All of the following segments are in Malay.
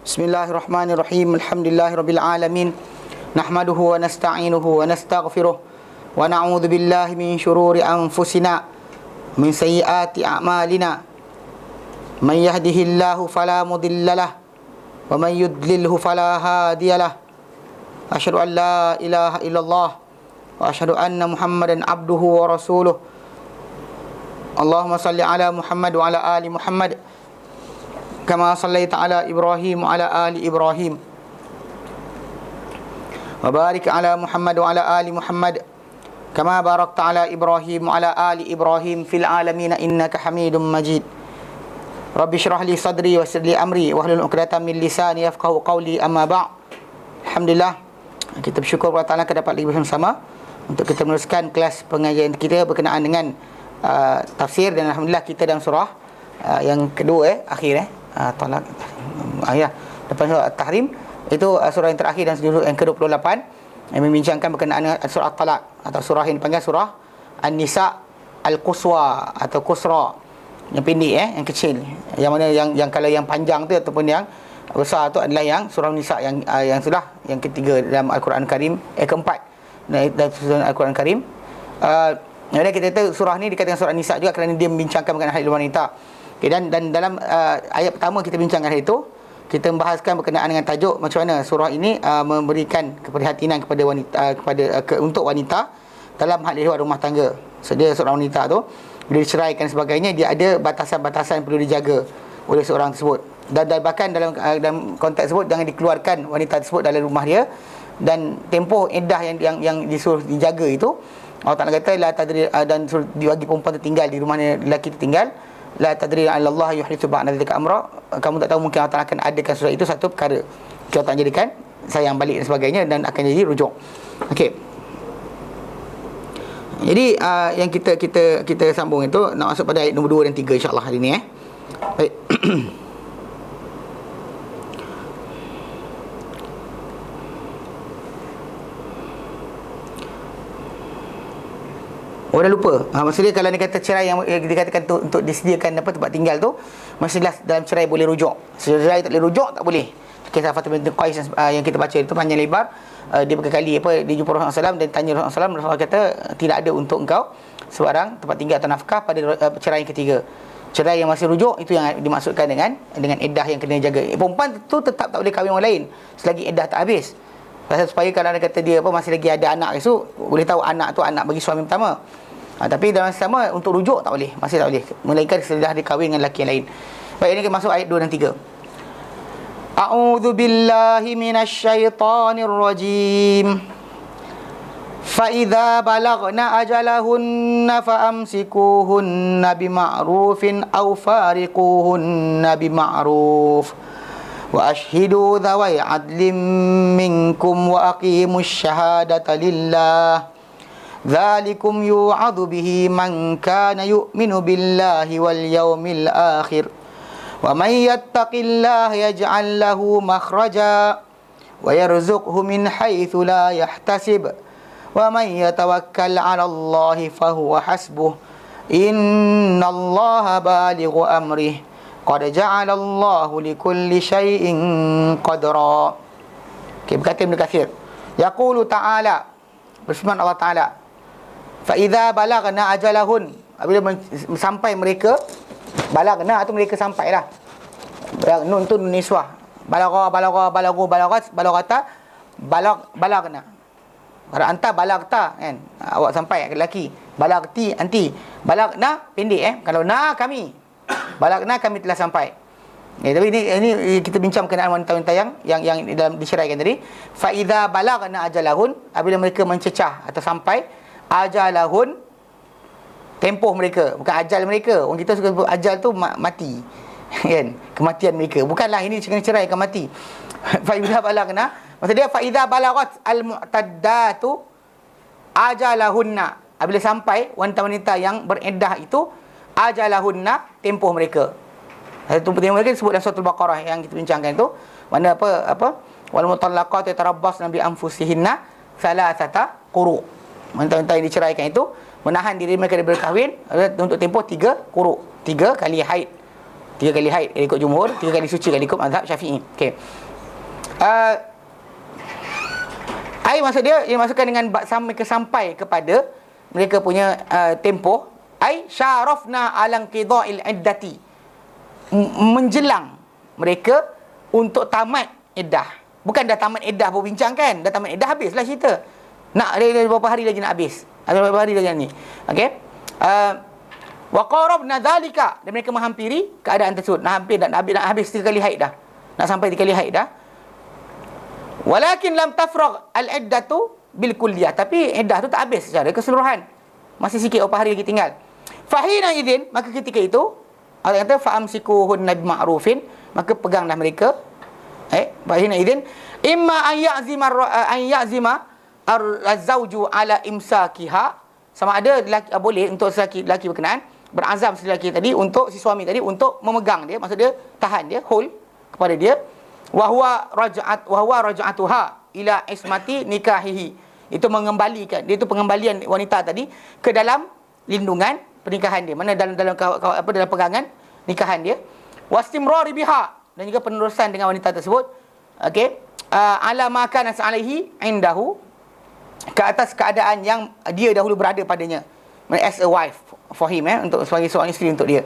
Bismillahirrahmanirrahim. Alhamdulillahirabbil alamin. Nahmaduhu wa nasta'inuhu wa nastaghfiruh wa na'udzu billahi min shururi anfusina min sayyiati a'malina. Man yahdihillahu fala mudhillalah wa man yudlilhu fala hadiyalah. Asyhadu an la ilaha illallah wa asyhadu anna Muhammadan abduhu wa rasuluh. Allahumma salli ala Muhammad wa ala ali Muhammad kama sallaita ala Ibrahim wa ala ali Ibrahim wa barik ala Muhammad wa ala ali Muhammad kama barakta ala Ibrahim wa ala ali Ibrahim fil alamin innaka Hamidum Majid. Rabbi shrah li sadri wa yassir li amri wahlul 'uqdatam min lisani yafqahu qawli. Amma ba'd. Alhamdulillah, kita bersyukur kepada Allah dapat lagi bersama untuk kita meneruskan kelas pengajian kita berkenaan dengan tafsir, dan alhamdulillah kita dalam surah yang kedua akhir talak lepas surah Tahrim itu surah yang terakhir dan yang ke-28 yang membincangkan berkenaan dengan surah Talak atau surah yang dipanggil surah An-Nisa Al-Quswa atau Qusra, yang pendek yang kecil, yang mana yang kalau yang panjang tu ataupun yang besar tu adalah yang surah Nisa yang sudah yang ketiga dalam Al-Quran Karim, keempat dalam surah Al-Quran Karim. Jadi kita tahu surah ni dikatakan surah Nisa juga kerana dia membincangkan mengenai hal wanita. Okay, dan dalam ayat pertama kita bincangkan hal itu, kita membahaskan berkenaan dengan tajuk macam mana surah ini memberikan keprihatinan kepada wanita, untuk wanita dalam hal ihwal rumah tangga. Sedia seorang wanita tu bila diceraikan sebagainya, dia ada batasan-batasan yang perlu dijaga oleh seorang tersebut. Dan bahkan dalam konteks tersebut jangan dikeluarkan wanita tersebut dalam rumah dia, dan tempoh iddah yang disuruh dijaga itu Allah Ta'ala kata la tadri, dan suruh dibagi perempuan tertinggal di rumah lelaki tertinggal. La tadri Allah yuhdithu ba'da dzalika amra. Kamu tak tahu, mungkin Allah Ta'ala akan adakan sesuatu itu satu perkara. Kita tak jadikan sayang balik dan sebagainya, dan akan jadi rujuk. Okey. Jadi yang kita sambung itu nak masuk pada ayat nombor 2 dan 3 insya-Allah hari ni Baik. Orang lupa. Maksudnya kalau dia kata cerai yang dikatakan untuk disediakan tempat tinggal tu, maksudnya dalam cerai boleh rujuk. Cerai tak boleh rujuk, tak boleh. Kisah Fatimah binti Qais yang kita baca itu panjang lebar. Dia berkali-kali dia jumpa Rasulullah SAW dan tanya Rasulullah SAW. Rasulullah kata tidak ada untuk engkau sebarang tempat tinggal atau nafkah pada cerai yang ketiga. Cerai yang masih rujuk itu yang dimaksudkan dengan iddah yang kena jaga. Perempuan tu tetap tak boleh kahwin orang lain selagi iddah tak habis. Supaya kalau ada kata dia masih lagi ada anak esok, boleh tahu anak tu anak bagi suami pertama. Tapi dalam sama untuk rujuk tak boleh, masih tak boleh, melainkan setelah dikahwin dengan lelaki yang lain. Baik, ini kita masuk ayat 2 dan 3. A'udzu billahi minasyaitonir rajim. Fa idza balagna ajalahunna fa'amsikuhunna bima'rufin aw fariquhunna bima'ruf wa ashhidu dhawai 'adlin minkum wa aqimush shahadata lillah. Dzalikum yu'adhu bihi man kana yu'minu billahi wal yawmil akhir. Wa may yattaqillaha yaj'al lahu makhraja wa yarzuqhu min haitsu la yahtasib. Wa may yatawakkal 'ala Allahi fahuwa hasbuh. Innallaha balighu amrih. Qad ja'ala Allahu likulli syai'in qadra. Okey, berkata Ibnu Katsir, yaqulu ta'ala, berfirman Allah Ta'ala, fa idza balagna ajalahun, apabila sampai mereka, balagna atau mereka sampailah, nun tu niswah, balagata balagna. Kalau anta balagta kan, awak sampai lelaki, balagti anti, balagna pendek kalau na kami, balagna kami telah sampai. Tapi ini kita bincang berkenaan wanita-wanita yang dalam diceraikan tadi. Fa idza balagna ajalahun, apabila mereka mencecah atau sampai ajalahun, tempoh mereka, bukan ajal mereka. Orang kita suka sebut ajal tu mati kan, kematian mereka. Bukanlah ini kena cerai kan mati. Fa idza balagna, maksud dia fa idza balagat al-mu'taddatu ajalahunna, apabila sampai wanita-wanita yang beriddah itu ajalahunna, tempoh mereka. Satu tempoh mereka disebut dalam surah Al-Baqarah yang kita bincangkan itu. Mana apa wal mutallaqatu yatarabbasna bi anfusihinna thalathata quru. Wanita-wanita yang diceraikan itu menahan diri mereka dari berkahwin untuk tempoh 3 quru, 3 kali haid. 3 kali haid ikut jumhur, 3 kali suci ikut mazhab Syafi'i. Okey. Ai maksud dia masukkan dengan sampai kepada mereka punya tempoh. Ai syarafna alang qida'il iddati, menjelang mereka untuk tamat iddah. Bukan dah tamat iddah berbincang kan, dah tamat iddah habislah cerita. Nak ada berapa hari lagi nak habis, ada berapa hari lagi ni. Okey. Wa qarabna dzalika, dan mereka menghampiri keadaan tersebut, nak habis 3 kali haid dah, nak sampai 3 kali haid dah. Walakin lam tafragh al-iddatu bil kulliyah, tapi iddah tu tak habis secara keseluruhan, masih sikit berapa hari lagi tinggal. Fahina idzin, maka ketika itu Allah kata fa'amsikuhunna bima'rufin, maka peganglah mereka. Fahina idzin imma an ya'zima az-zawju ala imsakiha, sama ada boleh untuk lelaki berkenaan berazam si lelaki tadi, untuk si suami tadi untuk memegang dia, maksud dia tahan dia, hold kepada dia. Wa huwa raj'atuha ila ismati nikahihi, itu mengembalikan dia, itu pengembalian wanita tadi ke dalam lindungan pernikahan dia, mana dalam dalam pegangan nikahan dia. Wastimrari biha, dan juga penerusan dengan wanita tersebut. Okey, ala ma kana alaihi indahu, ke atas keadaan yang dia dahulu berada padanya, as a wife for him, untuk sebagai seorang isteri untuk dia.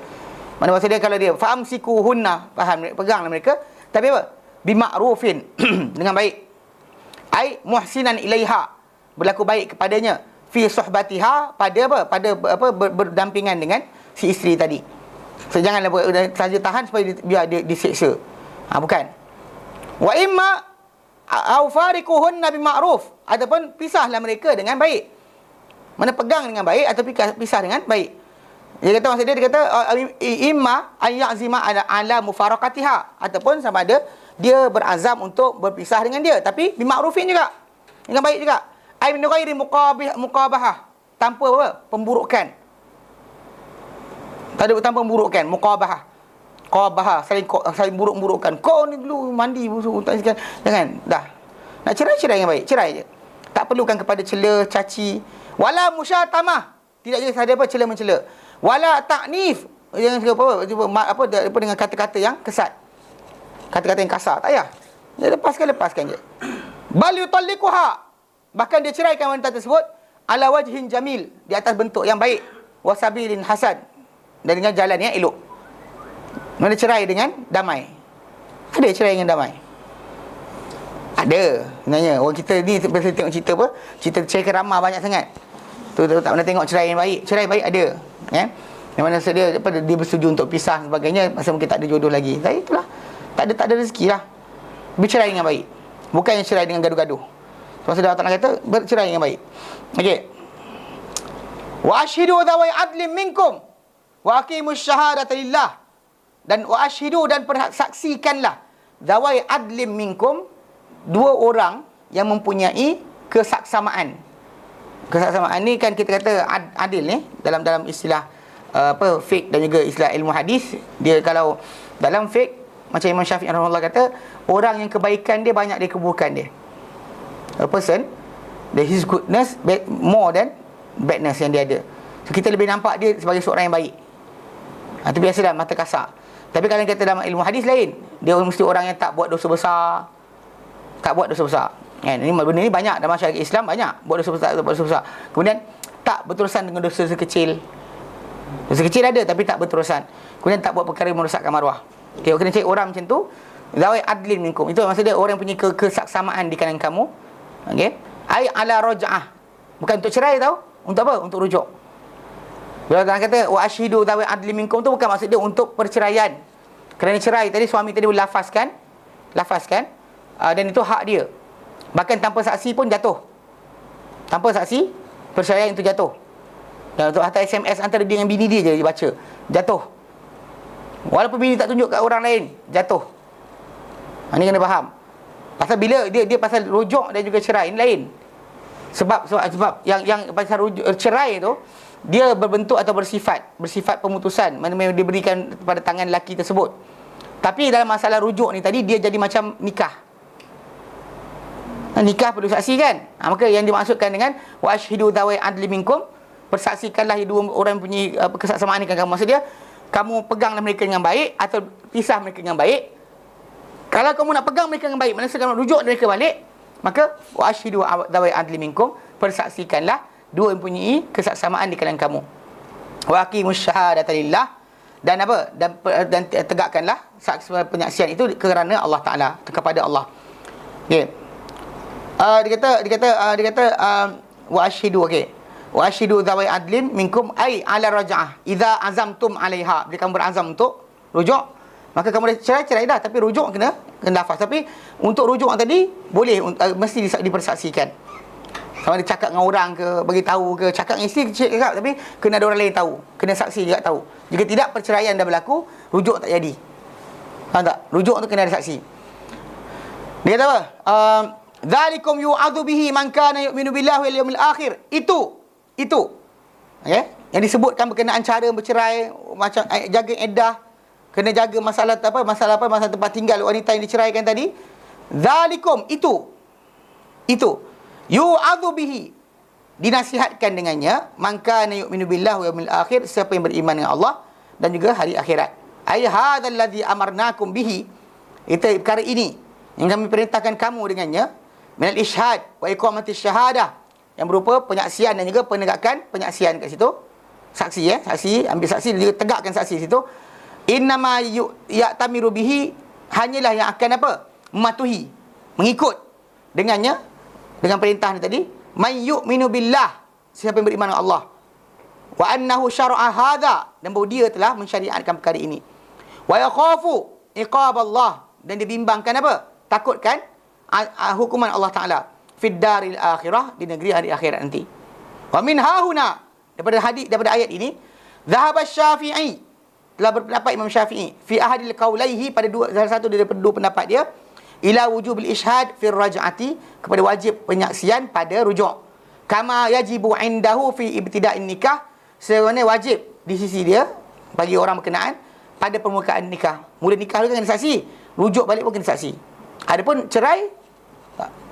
Mana maksud dia, kalau dia fa'amsikuhunna, faham, peganglah mereka, tapi apa, bima'rufin, dengan baik. Ai muhsinan ilaiha, berlaku baik kepadanya, fi suhbatiha, pada berdampingan dengan si isteri tadi. So janganlah saja tahan supaya biar dia diseksa. Bukan. Wa imma au fariquhunna bima'ruf, ataupun pisahlah mereka dengan baik. Mana pegang dengan baik atau pisah dengan baik. Dia kata imma ayyazima ala mufaraqatiha, ataupun sama ada dia berazam untuk berpisah dengan dia, tapi bima'rufin juga, dengan baik juga. Ai min ghairi muqabahah, tanpa apa? Pemburukan. Tanpa pemburukan, muqabahah. Qabahah, saling buruk-burukkan. Kau ni dulu mandi busuk, tak sekian. Jangan. Dah. Nak cerai dengan baik, cerai je. Tak perlukan kepada cela, caci. Wala musyatamah, tidak juga ada cela mencela. Wala ta'nif, jangan apa dengan kata-kata yang kesat, kata-kata yang kasar, tak payah. Dia lepaskan je. Bal yutalliquha, bahkan dia ceraikan wanita tersebut ala wajhin jamil, di atas bentuk yang baik, wasabilin hasan, dan dengan jalan yang elok. Mana cerai dengan damai. Ada cerai dengan damai? Ada. Sebenarnya orang kita ni biasa tengok cerita apa? Cerita cerai kerama banyak sangat. Tu tak pernah tengok cerai yang baik. Cerai baik ada. Yang mana dia bersetuju untuk pisah sebagainya, masa mungkin tak ada jodoh lagi. Tapi itulah. Tak ada rezeki lah. Bercerai dengan baik. Bukan yang cerai dengan gaduh-gaduh. Sebab Allah Ta'ala kata bercerai dengan baik. Okey. Wa ashhidu dhawai adlim minkum wa aqimus syahadata lillah. Dan wa ashhidu, dan persaksikanlah dhawai adlim minkum, 2 orang yang mempunyai kesaksamaan. Kesaksamaan ni kan kita kata adil ni dalam istilah fiqh dan juga istilah ilmu hadis. Dia kalau dalam fiqh, macam Imam Syafi'i rahimahullah kata, orang yang kebaikan dia banyak dari keburukan dia. A person that his goodness more than badness yang dia ada. So kita lebih nampak dia sebagai seorang yang baik. Itu biasalah mata kasar. Tapi kalau kita dalam ilmu hadis lain, dia mesti orang yang tak buat dosa besar. Tak buat dosa besar. Ini benda ni banyak dalam masyarakat Islam, banyak buat dosa besar. Kemudian tak berterusan dengan dosa kecil. Dosa kecil ada tapi tak berterusan. Kemudian tak buat perkara yang merosakkan maruah. Okey, kena cari orang macam tu, zawai adlin minkum. Itu maksud dia orang yang punya kesaksamaan di kalangan kamu. Okey. Ai ala raj'ah. Bukan untuk cerai tau. Untuk apa? Untuk rujuk. Bila Allah kata wa ashhidu zawai adlin minkum, tu bukan maksud dia untuk perceraian. Kerana cerai tadi, suami tadi lafazkan, dan itu hak dia. Bahkan tanpa saksi pun jatuh. Tanpa saksi, perceraian itu jatuh. Dan untuk hantar SMS antara dia dengan bini dia je dibaca, jatuh. Walaupun bini tak tunjuk kat orang lain, jatuh. Ini kena faham. Pasal bila dia pasal rujuk dan juga cerai, ini lain. Sebab yang pasal rujuk, cerai tu, dia berbentuk atau bersifat pemutusan, mana dia berikan pada tangan lelaki tersebut. Tapi dalam masalah rujuk ni tadi, dia jadi macam nikah. Nikah perlu saksi kan? Maka yang dimaksudkan dengan wa ashhidu dhawai adli minkum, persaksikanlah 2 orang punya kesaksamaan ni kan. Maksud dia, kamu peganglah mereka dengan baik atau pisah mereka dengan baik. Kalau kamu nak pegang mereka dengan baik, maksudnya kamu rujuk mereka balik, maka wa ashidu dawai adli minkum, persaksikanlah dua yang mempunyai kesaksamaan di kalangan kamu. Wa aqimus syahadata lillah, dan apa? Dan tegakkanlah penyaksian itu kerana Allah Taala, kepada Allah. Okey. Dia kata wa ashidu, okey. Wa ashidu dawai adlin minkum ai ala raj'ah idza azamtum 'alaiha. Bila kamu berazam untuk rujuk, maka kamu dah cerai dah, tapi rujuk kena lafaz. Tapi untuk rujuk tadi boleh, mesti dipersaksikan. Sama ada cakap dengan orang ke, bagi tahu ke, cakap dengan isteri cakap, tapi kena ada orang lain tahu, kena saksi juga tahu. Jika tidak, perceraian dah berlaku, rujuk tak jadi. Faham tak? Rujuk tu kena ada saksi. Dia kata apa? Dzalikum yu'adzu bihi man kana yu'minu billahi wal yawmil akhir. Itu. Okey? Yang disebutkan berkenaan cara bercerai, macam jaga iddah, kena jaga masalah tempat tinggal wanita yang diceraikan tadi. Dzalikum, itu yu'adzu bihi, dinasihatkan dengannya, man kana yu'minu billahi wal yawmil akhir, siapa yang beriman dengan Allah dan juga hari akhirat. Ai hadzal ladzi amarnakum bihi, itu perkara ini yang kami perintahkan kamu dengannya, minal ishhad wa iqamatis syahadah, yang berupa penyaksian dan juga penegakan penyaksian kat situ. Saksi, saksi, ambil saksi dan juga tegakkan saksi situ. Innama ya'tamiru bihi, hanyalah yang akan apa? Mematuhi, mengikut dengannya, dengan perintah ni tadi, man yu'minu billah, siapa yang beriman dengan Allah, wa annahu syara'a hadha, dan bahawa dia telah mensyariatkan perkara ini, wa yakhafu iqaballah, dan dia bimbangkan apa? Takutkan hukuman Allah Ta'ala fid daril akhirah, di negeri hari akhirat nanti. Wa min hahuna, daripada ayat ini, dhahaba Syafi'i, telah berpendapat Imam Syafi'i, fi ahadil qaulaihi, pada salah satu daripada dua pendapat dia, ila wujubil ishhad fi raj'ati, kepada wajib penyaksian pada rujuk, kama yajibu indahu fi ibtida'in nikah, sebagaimana wajib di sisi dia bagi orang berkenaan pada permukaan nikah. Mula nikah tu kan kena saksi, rujuk balik pun kena saksi. Adapun cerai,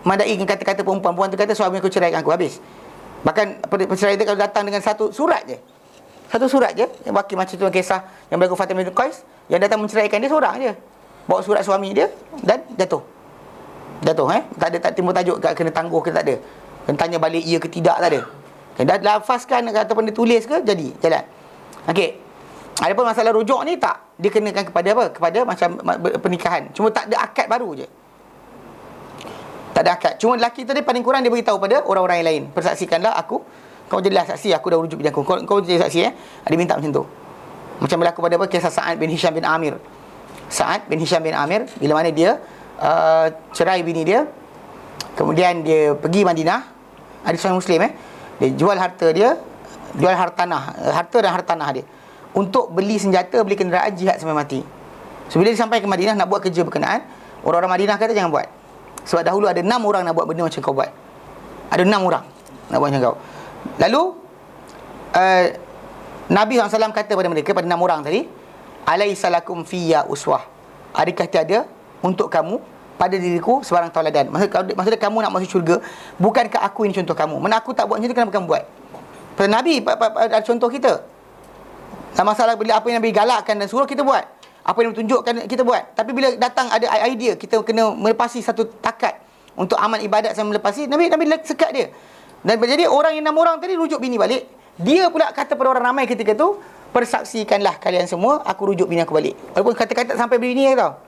madai dengan kata-kata perempuan tu kata suami aku ceraikan aku, habis. Bahkan perceraian itu kalau datang dengan satu surat je, yang wakil macam tu kisah yang berlaku Fatimah bin Qais, yang datang menceraikan dia seorang je, bawa surat suami dia dan jatuh, tak ada, tak timbul tajuk kena tangguh ke, tak ada, kena tanya balik ya ke tidak, tak ada, dah lafazkan ataupun dia tulis ke, jadi jalan. Okey, adapun masalah rujuk ni tak dikenakan kepada apa, kepada macam pernikahan, cuma tak ada akad baru je, tak ada akad. Cuma lelaki tadi paling kurang dia beritahu pada orang-orang yang lain, persaksikanlah aku, kau jadilah saksi, aku dah rujuk bini aku, kau jadi saksi, dia minta macam tu. Macam berlaku pada apa, kisah Sa'ad bin Hisham bin Amir. Sa'ad bin Hisham bin Amir, bila mana dia cerai bini dia, kemudian dia pergi Madinah, ada seorang Muslim, dia jual harta dia, jual harta dan hartanah dia untuk beli senjata, beli kenderaan jihad sampai mati. So bila dia sampai ke Madinah nak buat kerja berkenaan, orang-orang Madinah kata jangan buat, sebab dahulu ada 6 orang nak buat benda macam kau buat. Ada 6 orang nak buat macam kau. Lalu Nabi SAW kata pada mereka, pada 6 orang tadi, alaisalakum fiyya uswah, adakah tiada untuk kamu pada diriku sebarang tauladan? Maksudnya kamu nak masuk syurga, bukankah aku ini contoh kamu? Mana aku tak buat macam tu, kenapa kamu buat? Pada Nabi ada contoh kita. Tak masalah bila apa yang Nabi galakkan dan suruh kita buat, apa yang tunjukkan kita buat. Tapi bila datang ada idea kita kena melepasi satu takat untuk amal ibadat sama melepasi, Nabi sekat dia. Dan jadi orang yang 6 orang tadi rujuk bini balik. Dia pula kata pada orang ramai ketika tu, persaksikanlah kalian semua, aku rujuk bini aku balik. Walaupun kata-kata sampai bini dia tau,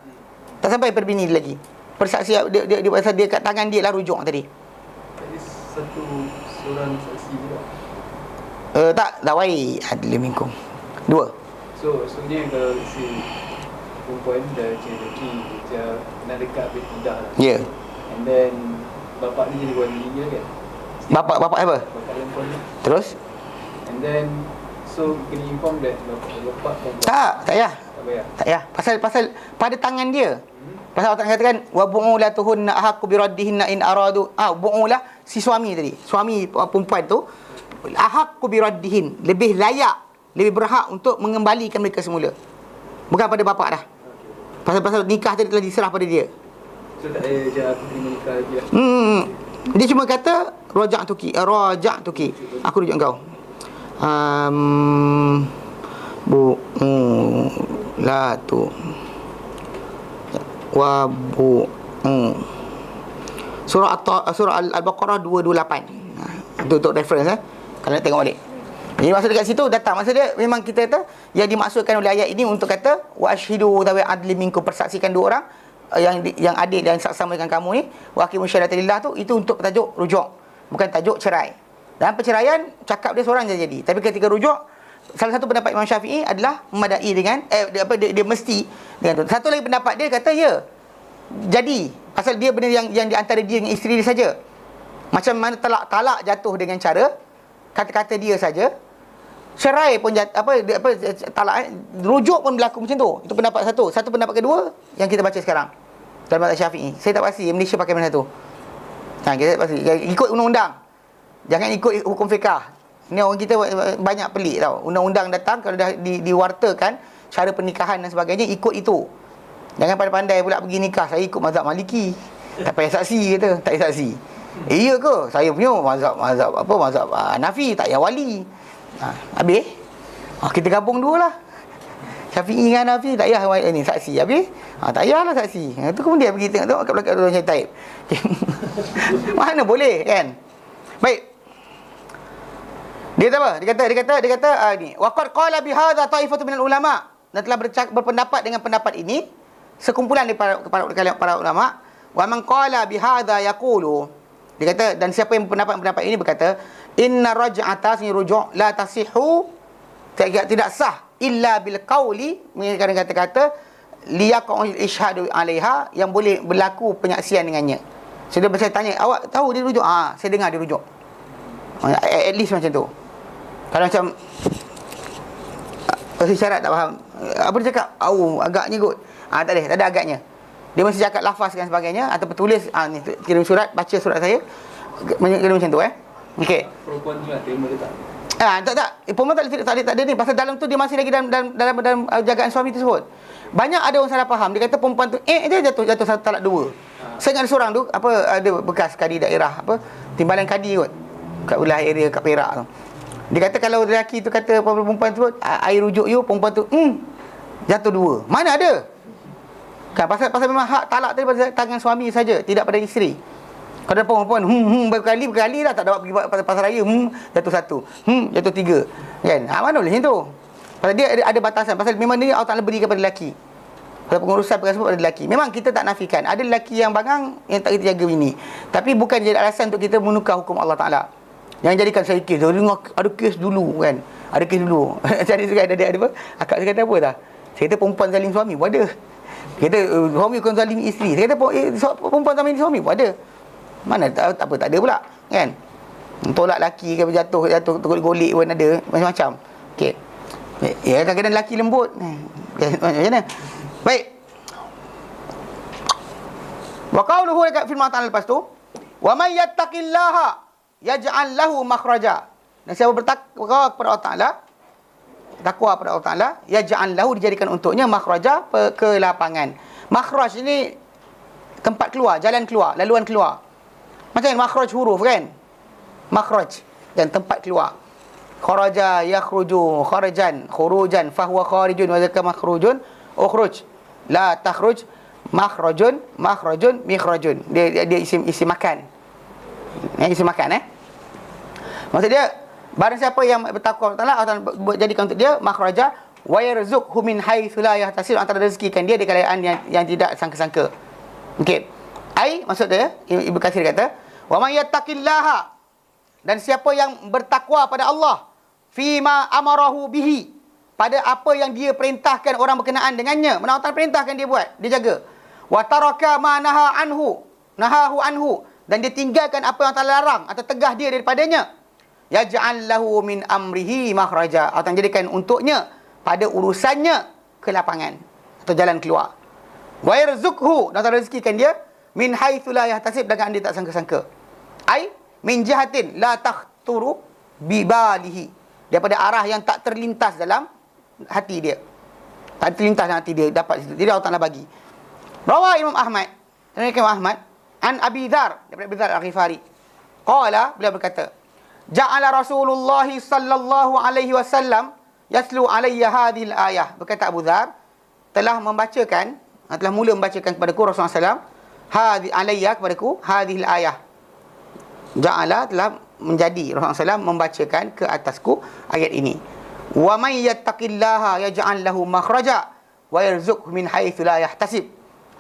tak sampai per bini lagi. Persaksi dia pasal dia kat tangan dia lah rujuk tadi. Jadi satu seorang saksi juga. Tak, dawai adli minkum. 2. So sebenarnya kalau si perempuan dah lelaki dia nak dekat berpindah lah. Ya. Yeah. And then bapak ni jadi wali dia kan. Bapak apa? Bapak perempuan ni. Terus? And then so kena inform that bapak perempuan. Tak payah. Tak payah. Pasal pada tangan dia. Pasal Allah katakan wa bu'ulatuhunna ahaqqu biraddihinna in aradu. Bu'ulah si suami tadi. Suami perempuan tu ahaqqu biraddihin, lebih layak, lebih berhak untuk mengembalikan mereka semula. Bukan pada bapak dah. Pasal nikah tadi telah diserah pada dia. So tak payah je aku terima nikah lagi lah. Dia cuma kata raja'tuki, aku rujuk kau. la tu wa bu surah Al-Baqarah 228. Untuk reference kalau nak tengok balik. Jadi maksud dekat situ datang, maksud dia memang kita kata yang dimaksudkan oleh ayat ini untuk kata wa ashhidu tawi adli minkum, persaksikan dua orang yang adil dan saksama dengan kamu ni, wa aqimus syahadata lillah tu, itu untuk tajuk rujuk, bukan tajuk cerai. Dalam perceraian cakap dia seorang je jadi, tapi ketika rujuk salah satu pendapat Imam Syafi'i adalah memadai dengan dia mesti dengan tu. Satu lagi pendapat dia kata ya jadi, pasal dia benda yang di antara dia dengan isteri dia saja. Macam mana talak jatuh dengan cara kata-kata dia saja, cerai pun talak rujuk pun berlaku macam tu. Itu pendapat satu. Satu pendapat kedua yang kita baca sekarang dalam mazhab Syafi'i. Saya tak pasti Malaysia pakai mana tu. Kita tak pasti. Ikut undang-undang. Jangan ikut hukum fiqah. Ni orang kita banyak pelik tau. Undang-undang datang kalau dah diwartakan cara pernikahan dan sebagainya, ikut itu. Jangan pandai-pandai pula pergi nikah. Saya ikut mazhab Maliki. Tak payah saksi kata, tak payah saksi. Iya ke? Saya punya mazhab Hanafi, tak payah wali. Habis kita gabung dua lah, Syafi'i dengan Hanafi, tak payah ni saksi. Habis tak payahlah saksi. Itu kemudian pergi tengok kat belakang orang taib. Mana boleh kan? Baik. Dia kata apa? Dia kata ni, waqad qala bihadza taifatu minal ulama, dan telah berpendapat dengan pendapat ini sekumpulan daripada para ulama. Wa man qala bihadza yaqulu, dia kata, dan siapa yang pendapat ini berkata, inna raj'ata, sini rujuk, la tasihu, tidak sah illa bil qauli, menggunakan kata-kata liyaqa'ul ishhadu 'alaiha, yang boleh berlaku penyaksian dengannya. Saya tanya, awak tahu dia rujuk? Saya dengar dia rujuk. At least macam tu. Kalau macam syarat tak faham, apa dia cakap? Agaknya kot. Tak ada agaknya. Dia mesti cakap lafaz dan sebagainya, atau tulis ni kirim surat, baca surat saya, kira macam tu okey. Perempuan tu nak terima ke tak? Tak. Perempuan tak ada ni, pasal dalam tu dia masih lagi dalam jagaan suami tersebut. Banyak ada orang salah faham. Dia kata perempuan tu dia jatuh satu talak dua. Saya ingat seorang tu ada bekas kadi daerah timbalan kadi kot kat wilayah area kat Perak tu. Dia kata kalau lelaki tu kata perempuan tu air rujuk you, perempuan tu jatuh dua. Mana ada? Kan pasal memang hak talak tadi pada tangan suami saja, tidak pada isteri. Kalau perempuan berkali-kali dah tak dapat pergi pasar raya, jatuh satu, jatuh tiga. Kan? Mana boleh macam tu? Pasal dia ada batasan. Pasal memang dia Allah Ta'ala beri kepada lelaki. Pasal pengurusan perkara pada lelaki. Memang kita tak nafikan ada lelaki yang bangang yang tak kita jaga bini. Tapi bukan jadi alasan untuk kita menukar hukum Allah Ta'ala. Yang jadikan saya kes. Ada kes dulu kan. Ada kes dulu. Jadi juga ada apa? Akak saya kata apa dah? Saya kata perempuan zalim suami pun ada. Kita suami bukan zalim isteri. Saya kata perempuan zalim suami pun ada. Mana tak ada pula kan. Tolak laki ke jatuh golek pun ada, macam-macam. Okey. Ya, kadang-kadang lelaki lembut. Macam mana? Baik. Wa qauluhu dekat firman Allah lepas tu, wa may yattaqillaha yaj'al lahu makhraja. Dan siapa bertakwa kepada Allah Taala, takwa kepada Allah Taala, yaj'al lahu, dijadikan untuknya makhraja, kelapangan. Makhraj ini tempat keluar, jalan keluar, laluan keluar. Macam makhraj huruf kan? Makhraj dan tempat keluar. Kharaja yakhruju kharajan, khurujan fahuwa kharijun wa zaka makhrujun ukhruj la takhruj makhrajun mikhrajun. Dia isim makan. Isim makan maksud dia barang siapa yang bertakwa Allah Taala akan jadikan untuk dia makhraja wa yarzuqhu min haitsu la yahtasib, antara rezekikan dia di kalangan yang tidak sangka-sangka. Okey. Maksud dia Ibnu Katsir kata wa may yattaqillaha, dan siapa yang bertakwa pada Allah, fima amarahu bihi, pada apa yang dia perintahkan orang berkenaan dengannya, mana Allah perintahkan dia buat, dia jaga. Wa taraka ma nahahu anhu, dan dia tinggalkan apa yang Allah larang atau tegah dia daripadanya. Yaj'al lahu min amrihi makhraja, atau jadikan untuknya pada urusannya kelapangan atau jalan keluar. Wa yarzuqhu, dan Allah rezekikan dia min haitsu la yahtasib, dengan dia tak sangka-sangka. Min jihatin la takhturu bibalihi, daripada arah yang tak terlintas dalam hati dia. Tak terlintas dalam hati dia, dapat situ. Jadi Allah Ta'ala bagi. Rawa Imam Ahmad an Abi Dzar, daripada Abi Dzar Al-Ghifari. Qala, beliau berkata, ja'ala Rasulullah sallallahu alaihi wasallam yaslu alayya hadhil ayah. Berkata Abu Dhar, telah mula membacakan kepadaku Rasulullah SAW, hadhi alayya, kepadaku, hadhil ayah. Ja'ala, telah menjadi Rasulullah SAW membacakan ke atasku ayat ini. Wa may yattaqillaha yaj'al lahu makhraja wa yarzuqhu min haitsu la yahtasib.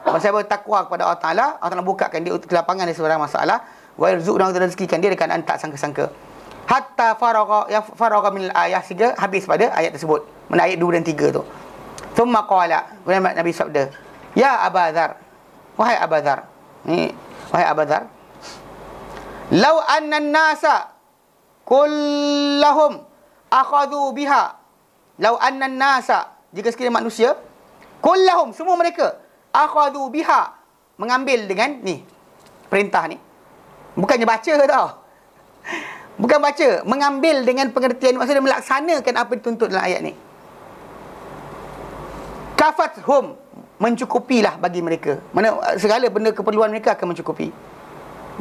Siapa bertakwa kepada Allah Taala, Allah Taala bukakan dia kelapangan dari segala masalah, wa yarzuqhu, dan rezekikan dia dengan tak sangka-sangka. Hatta faragha min al-ayah, sehingga habis pada ayat tersebut. Mana ayat 2 dan 3 tu. Thumma qala, kemudian Nabi sabda, ya Abu Dzar, wahai Abu Dzar, ni wahai Abu Dzar, law anna an-nasa kullahum akhadhu biha, law anna an-nasa, jika sekiranya manusia, kullahum, semua mereka, akhadhu biha, mengambil dengan ni perintah ni, bukannya baca tau, bukan baca, mengambil dengan pengertian, maksudnya melaksanakan apa dituntut dalam ayat ni. Kafathum, mencukupilah bagi mereka. Mana segala benda keperluan mereka akan mencukupi.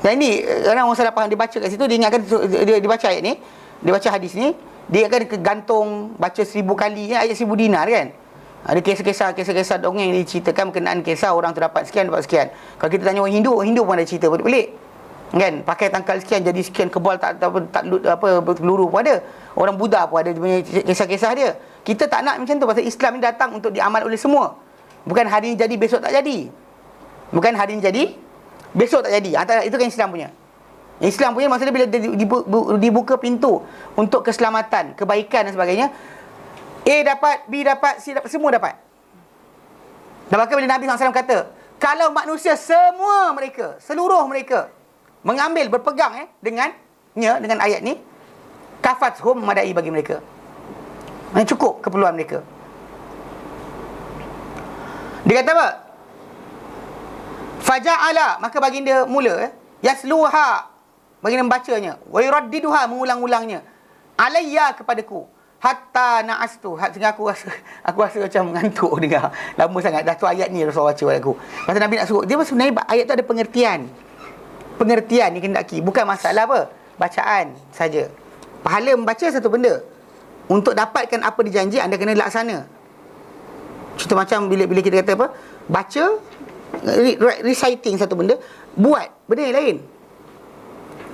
Dan ini orang salah faham, dia baca kat situ, dia ingatkan dia baca ayat ni, dia baca hadis ni, dia akan gantung baca 1000 kali ayat 1000 dinar kan. Ada kisah-kisah dongeng yang diceritakan berkenaan kisah orang tu dapat sekian, dapat sekian. Kalau kita tanya orang Hindu pun ada cerita pelik-pelik. Kan, pakai tangkal sekian jadi sekian, kebal tak peluru pun ada. Orang Buddha pun ada punya kisah-kisah dia. Kita tak nak macam tu, pasal Islam ni datang untuk diamal oleh semua. Bukan hari ni jadi besok tak jadi. Bukan hari ni jadi besok tak jadi. Itu kan Islam punya. Islam punya maksudnya bila dibuka pintu untuk keselamatan, kebaikan dan sebagainya, A dapat, B dapat, C dapat, semua dapat. Dan bahkan bila Nabi SAW kata, kalau manusia semua mereka, seluruh mereka mengambil, berpegang dengan ayat ni, kafathum, madai bagi mereka. Cukup keperluan mereka. Dia kata apa? Faja'ala, maka baginda mula yasluha, baginda membacanya, wa yuraddiduha, mengulang-ulangnya, alayya, kepadaku, hatta na'astu, sehingga aku rasa macam mengantuk dengar. Lama sangat dah tu ayat ni Rasulullah baca pada aku. Pasal Nabi nak suruh, dia sebenarnya ayat tu ada pengertian ni kendaki, bukan masalah apa, bacaan saja. Pahala membaca satu benda, untuk dapatkan apa dijanji anda kena laksana. Contoh macam bila kita kata apa, baca, reciting satu benda, buat benda yang lain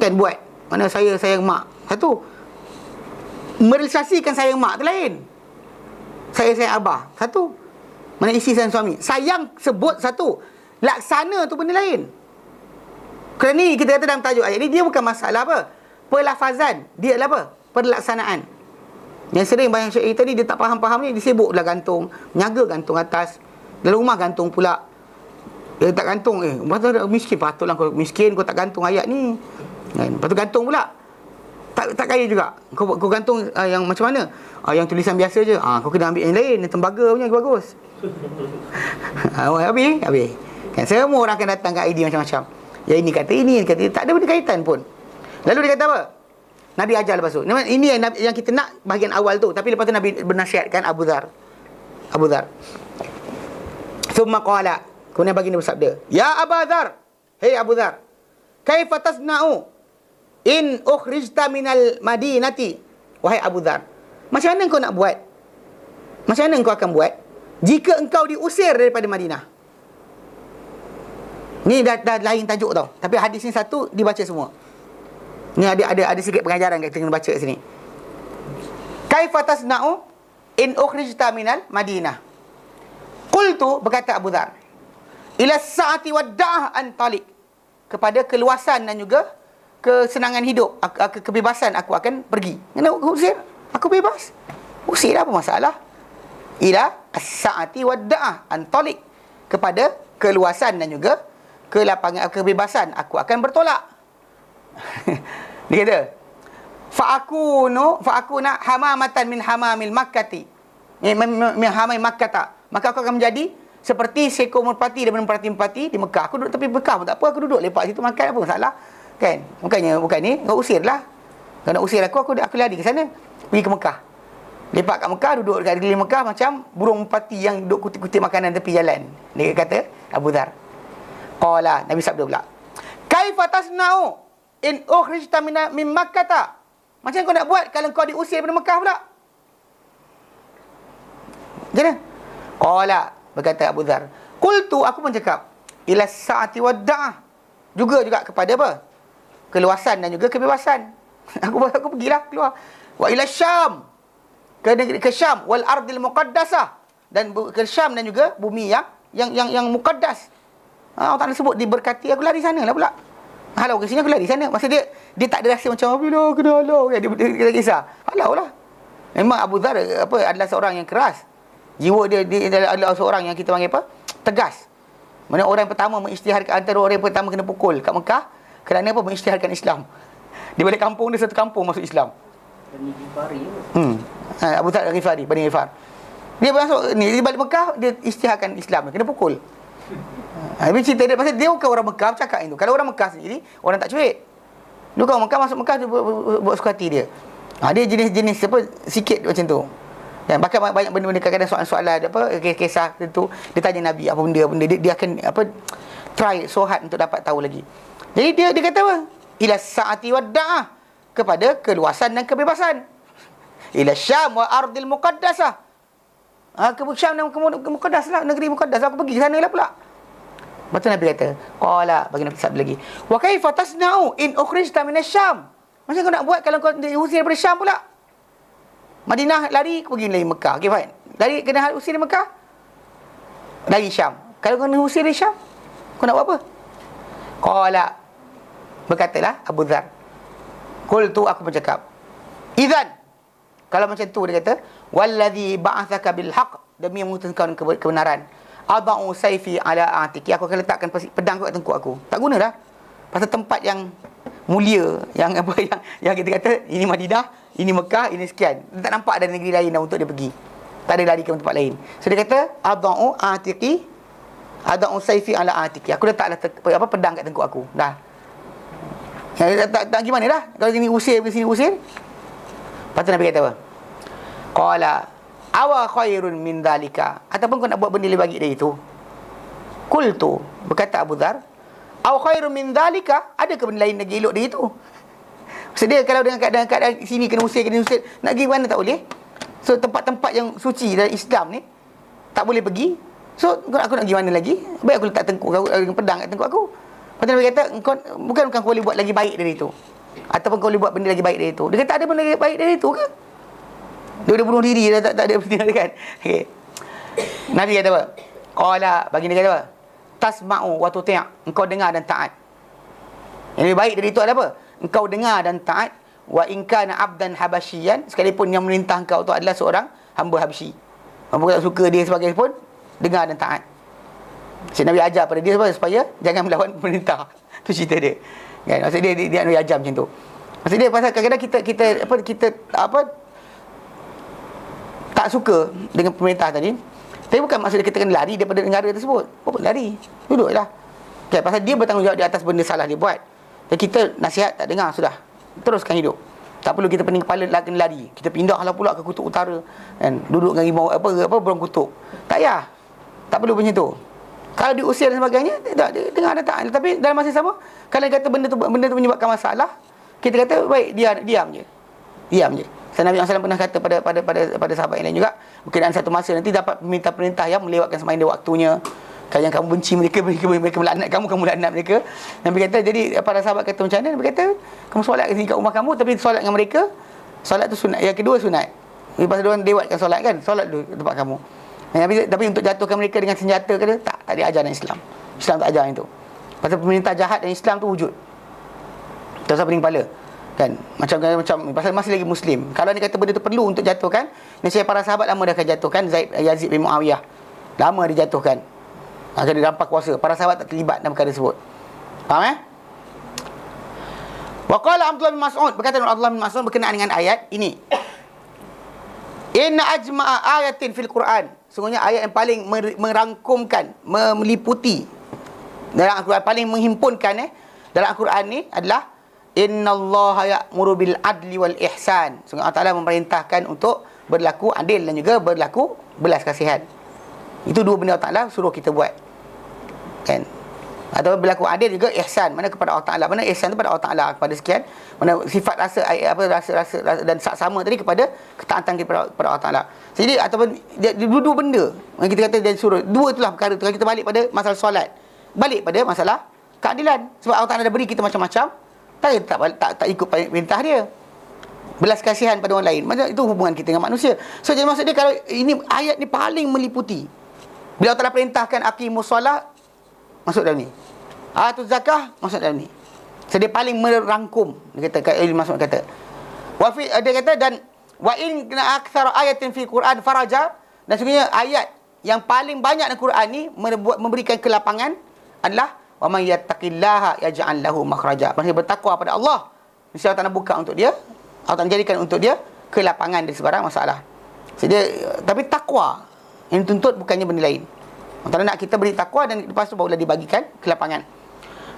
kan. Buat mana saya sayang mak satu, merealisasikan sayang mak tu lain. Saya sayang abah satu, mana isteri sayang suami, sayang sebut satu, laksana tu benda lain. Kerana ni kita kata dalam tajuk ayat ni, dia bukan masalah apa, pelafazan, dia adalah apa, pelaksanaan. Yang sering banyak syair tadi dia tak faham-faham ni, dia sibuklah gantung, menyaga gantung atas, dalam rumah gantung pula. Dia tak gantung, miskin, patutlah kau miskin, kau tak gantung ayat ni kan. Lepas tu gantung pula, tak kaya juga. Kau gantung yang macam mana? Yang tulisan biasa je. Kau kena ambil yang lain, yang tembaga punya bagus. Habis. Kan semua orang akan datang kat idea macam-macam. Ya ini kata ini kata, tak ada berkaitan pun. Lalu dia kata apa? Nabi ajar lepas tu. Ini yang kita nak bahagian awal tu, tapi lepas tu Nabi bernasihatkan Abu Dhar. Thumma qala, kemudian baginda bersabda, ya Abu Dhar, hei Abu Dhar, kaifa tasna'u in ukhrijta minal madinati, wahai Abu Dhar, macam mana kau nak buat, macam mana kau akan buat jika engkau diusir daripada Madinah? Ni dah lain tajuk tau, tapi hadis ni satu dibaca semua. Ni ada sikit pengajaran kita kena baca sini. Kaifa tasna'u in ukhrijta minal Madinah? Qultu, berkata Abu Dhar, ila sa'ati wadda'ah an talik, kepada keluasan dan juga kesenangan hidup, kebebasan aku akan pergi. Kena usir, aku bebas, usir apa masalah. Ila as-sa'ati wadda'ah an talik, kepada keluasan dan juga kelapangan, kebebasan aku akan bertolak. Dia kata fa'akuna hamamatan min hamamil makkati, min hamamil makkata, maka aku akan menjadi seperti seekor merpati daripada merpati-merpati di Mekah. Aku duduk tepi Mekah pun tak apa, aku duduk lepak situ makan, apa masalah kan. Bukan ni kau usirlah. Kau nak usir aku lari ke sana, pergi ke Mekah, lepak kat Mekah, duduk dekat keliling Mekah macam burung merpati yang duduk kutip-kutip makanan tepi jalan. Dia kata Abu Dhar. Qala, Nabi sabda pula, kaifa tasna'u in ukhrijta min Makkah? Macam kau nak buat kalau kau diusir daripada Mekah pula? Macam mana? Qala, berkata Abu Dhar, qultu, aku pun cakap, ila sa'ati wadda'ah, juga kepada apa? Keluasan dan juga kebebasan. aku pergilah keluar. Wa ila Syam, ke Syam, wal ardil muqaddasah, dan ke Syam dan juga bumi yang muqaddas. Allah Ta'ala sebut diberkati, aku lari sana lah pula. Halau ke sini, aku lari sana. Maksud dia tak ada rasa macam bila kena halau kan, dia kisah. Halau lah. Memang Abu Dhar adalah seorang yang keras. Jiwa dia adalah seorang yang kita panggil apa? Tegas. Mana orang yang pertama mengisytiharkan, antara orang yang pertama kena pukul kat Mekah kerana apa? Mengisytiharkan Islam. Di balik kampung dia, satu kampung masuk Islam. Bani Ghifari. Abu Dhar Ghifari, Bani Ghifar. Dia masuk ni di balik Mekah, dia isytiharkan Islam, kena pukul. Ini cerita dia, pasal dia bukan orang Mekah cakap itu. Kalau orang Mekah sendiri, orang tak cuit. Dia orang Mekah masuk Mekah, dia buat suka hati dia. Dia jenis-jenis apa, sikit macam tu. Dan bahkan banyak benda-benda, kadang-kadang soalan kisah tentu, dia tanya Nabi apa benda dia akan try so hard untuk dapat tahu lagi. Jadi dia kata apa? Ila sa'ati wadda'ah, kepada keluasan dan kebebasan. Ila Syam wa ardil muqaddasah, ke Syam dan muqaddas lah, negeri muqaddas, aku pergi ke sana lah pula. Lepas tu Nabi kata, qala, bagi Nabi sabda lagi, wa kaifa tasna'u in ukhrijta min asy-Syam, macam kau nak buat kalau kau diusir daripada Syam pula? Madinah lari, kau pergi lari Mekah. Okey, fine. Lari, kena usir dari Mekah, lari Syam. Kalau kau nak usir dari Syam, kau nak buat apa? Qala, berkatalah Abu Dhar, qultu, aku bercakap, idzan, kalau macam tu, dia kata, wallazi ba'athaka bil haqq, demi mengutuskan kebenaran, adau sayfi ala atiki, aku akan letakkan pedang kat tengkuk aku. Tak guna dah. Pasal tempat yang mulia, yang kita kata ini Madinah, ini Mekah, ini sekian. Dia tak nampak ada negeri lain dah untuk dia pergi. Tak ada lari ke tempat lain. So dia kata adau atiki, adau sayfi ala atiki, aku letaklah pedang kat tengkuk aku. Dah. Tak gimana dah. Kalau sini usir, sini usir. Lepas tu Nabi kata apa? Qala awa khairun min dhalika, ataupun kau nak buat benda lebih baik dari itu. Qultu, berkata Abu Dhar, aw khairun min dhalika, ada ke benda lain lagi elok dari itu? Maksud dia, kalau dengan keadaan sini kena usir, nak pergi mana tak boleh. So tempat-tempat yang suci dalam Islam ni tak boleh pergi. So aku nak pergi mana lagi? Baik aku letak tengkuk aku, pedang kat tengkuk aku. Lepas tu Nabi kata, bukan kau boleh buat lagi baik dari itu, ataupun kau boleh buat benda lagi baik dari itu. Dia kata ada benda lagi baik dari itu ke? Dia dah bunuh diri, tak ada benda kan. Okay. Nabi kata apa? Qala, bagi dia kata apa? Tasma'u wa tuti', engkau dengar dan taat. Yang lebih baik dari itu adalah apa? Engkau dengar dan taat. Wa in kana 'abdan habasyian, sekalipun yang memerintah engkau itu adalah seorang hamba Habsyi. Hamba tak suka dia sebagai pun, dengar dan taat. Nabi ajar pada dia supaya jangan melawan pemerintah. Tu cerita dia. Kan? Maksud dia ajar macam tu. Maksud dia pasal kadang-kadang kita tak suka dengan pemerintah tadi. Tapi bukan maksud dia kita kena lari daripada negara tersebut. Apa lari? Duduklah. Okay, pasal dia bertanggungjawab di atas benda salah dia buat. Dan kita nasihat tak dengar, sudah. Teruskan hidup. Tak perlu kita pening kepala kena lari. Kita pindahlah pula ke kutub utara. Kan? Duduk dengan rimau burung kutub. Tak payah. Tak perlu macam tu. Kalau diusir dan sebagainya, tak dengar ada tak. Tapi dalam masa sama, kalau kata benda tu menyebabkan masalah, kita kata baik, diam je. Diam je. Nabi SAW pernah kata pada sahabat yang lain juga, berkenaan satu masa nanti dapat perintah yang melewatkan sembahyang waktunya. Kalau yang kamu benci mereka melaknat kamu laknat mereka. Nabi kata, jadi para sahabat kata macam mana? Nabi kata, kamu solat kat sini kat rumah kamu, tapi solat dengan mereka, solat tu sunat. Yang kedua sunat. Lepas tu orang lewatkan solat kan, solat dulu ke tempat kamu. Tapi untuk jatuhkan mereka dengan senjata ke, tak ada ajaran Islam. Islam tak ajar itu. Pasal pemerintah jahat dan Islam tu wujud. Tak usah pening kepala. Kan? Macam pasal masih lagi Muslim. Kalau dia kata benda tu perlu untuk jatuhkan, nescaya para sahabat lama dah akan jatuhkan Yazid bin Muawiyah. Lama dia jatuhkan. Akan dia rampas kuasa. Para sahabat tak terlibat dalam perkara tersebut. Faham Wa qala Abdullah bin Mas'ud, berkata Abdullah bin Mas'ud berkenaan dengan ayat ini. Inna ajma'a ayatin fil Quran. Sungguhnya ayat yang paling merangkumkan, meliputi dalam Al-Quran, paling menghimpunkan dalam Al-Quran ni adalah innallaha ya'muru bil adli wal ihsan. Sungguh Allah Ta'ala memerintahkan untuk berlaku adil dan juga berlaku belas kasihan. Itu dua benda Allah Ta'ala suruh kita buat. Kan? Atau berlaku adil juga ihsan. Mana kepada Allah Ta'ala. Mana ihsan tu pada Allah Ta'ala. Kepada sekian. Mana sifat rasa dan sama tadi kepada ketaatan kepada Allah Ta'ala. Jadi ataupun dua benda. Yang kita kata dia suruh. Dua itulah perkara tu. Kalau kita balik pada masalah solat. Balik pada masalah keadilan. Sebab Allah Ta'ala dah beri kita macam-macam. Tak ikut perintah dia. Belas kasihan pada orang lain. Macam itu hubungan kita dengan manusia. So jadi maksud dia kalau ini ayat ni paling meliputi. Bila Allah Ta'ala perintahkan aqimus solat, masuk dalam ni. Atuz zakah masuk dalam ni. So dia paling merangkum. Dia kata masuk kata. Dia kata dan wa in aktsara ayatin fi Quran faraja, dan sebenarnya ayat yang paling banyak dalam Quran ni memberikan kelapangan adalah wa may yattaqillaha yaj'al lahu makhraja. Maksudnya bertakwa pada Allah, mesti Allah Ta'ala buka untuk dia, Allah Ta'ala jadikan untuk dia kelapangan dari sebarang masalah. Tapi takwa yang dituntut bukannya benda lain. Allah Ta'ala nak kita beri takwa dan lepas tu barulah dibagikan kelapangan.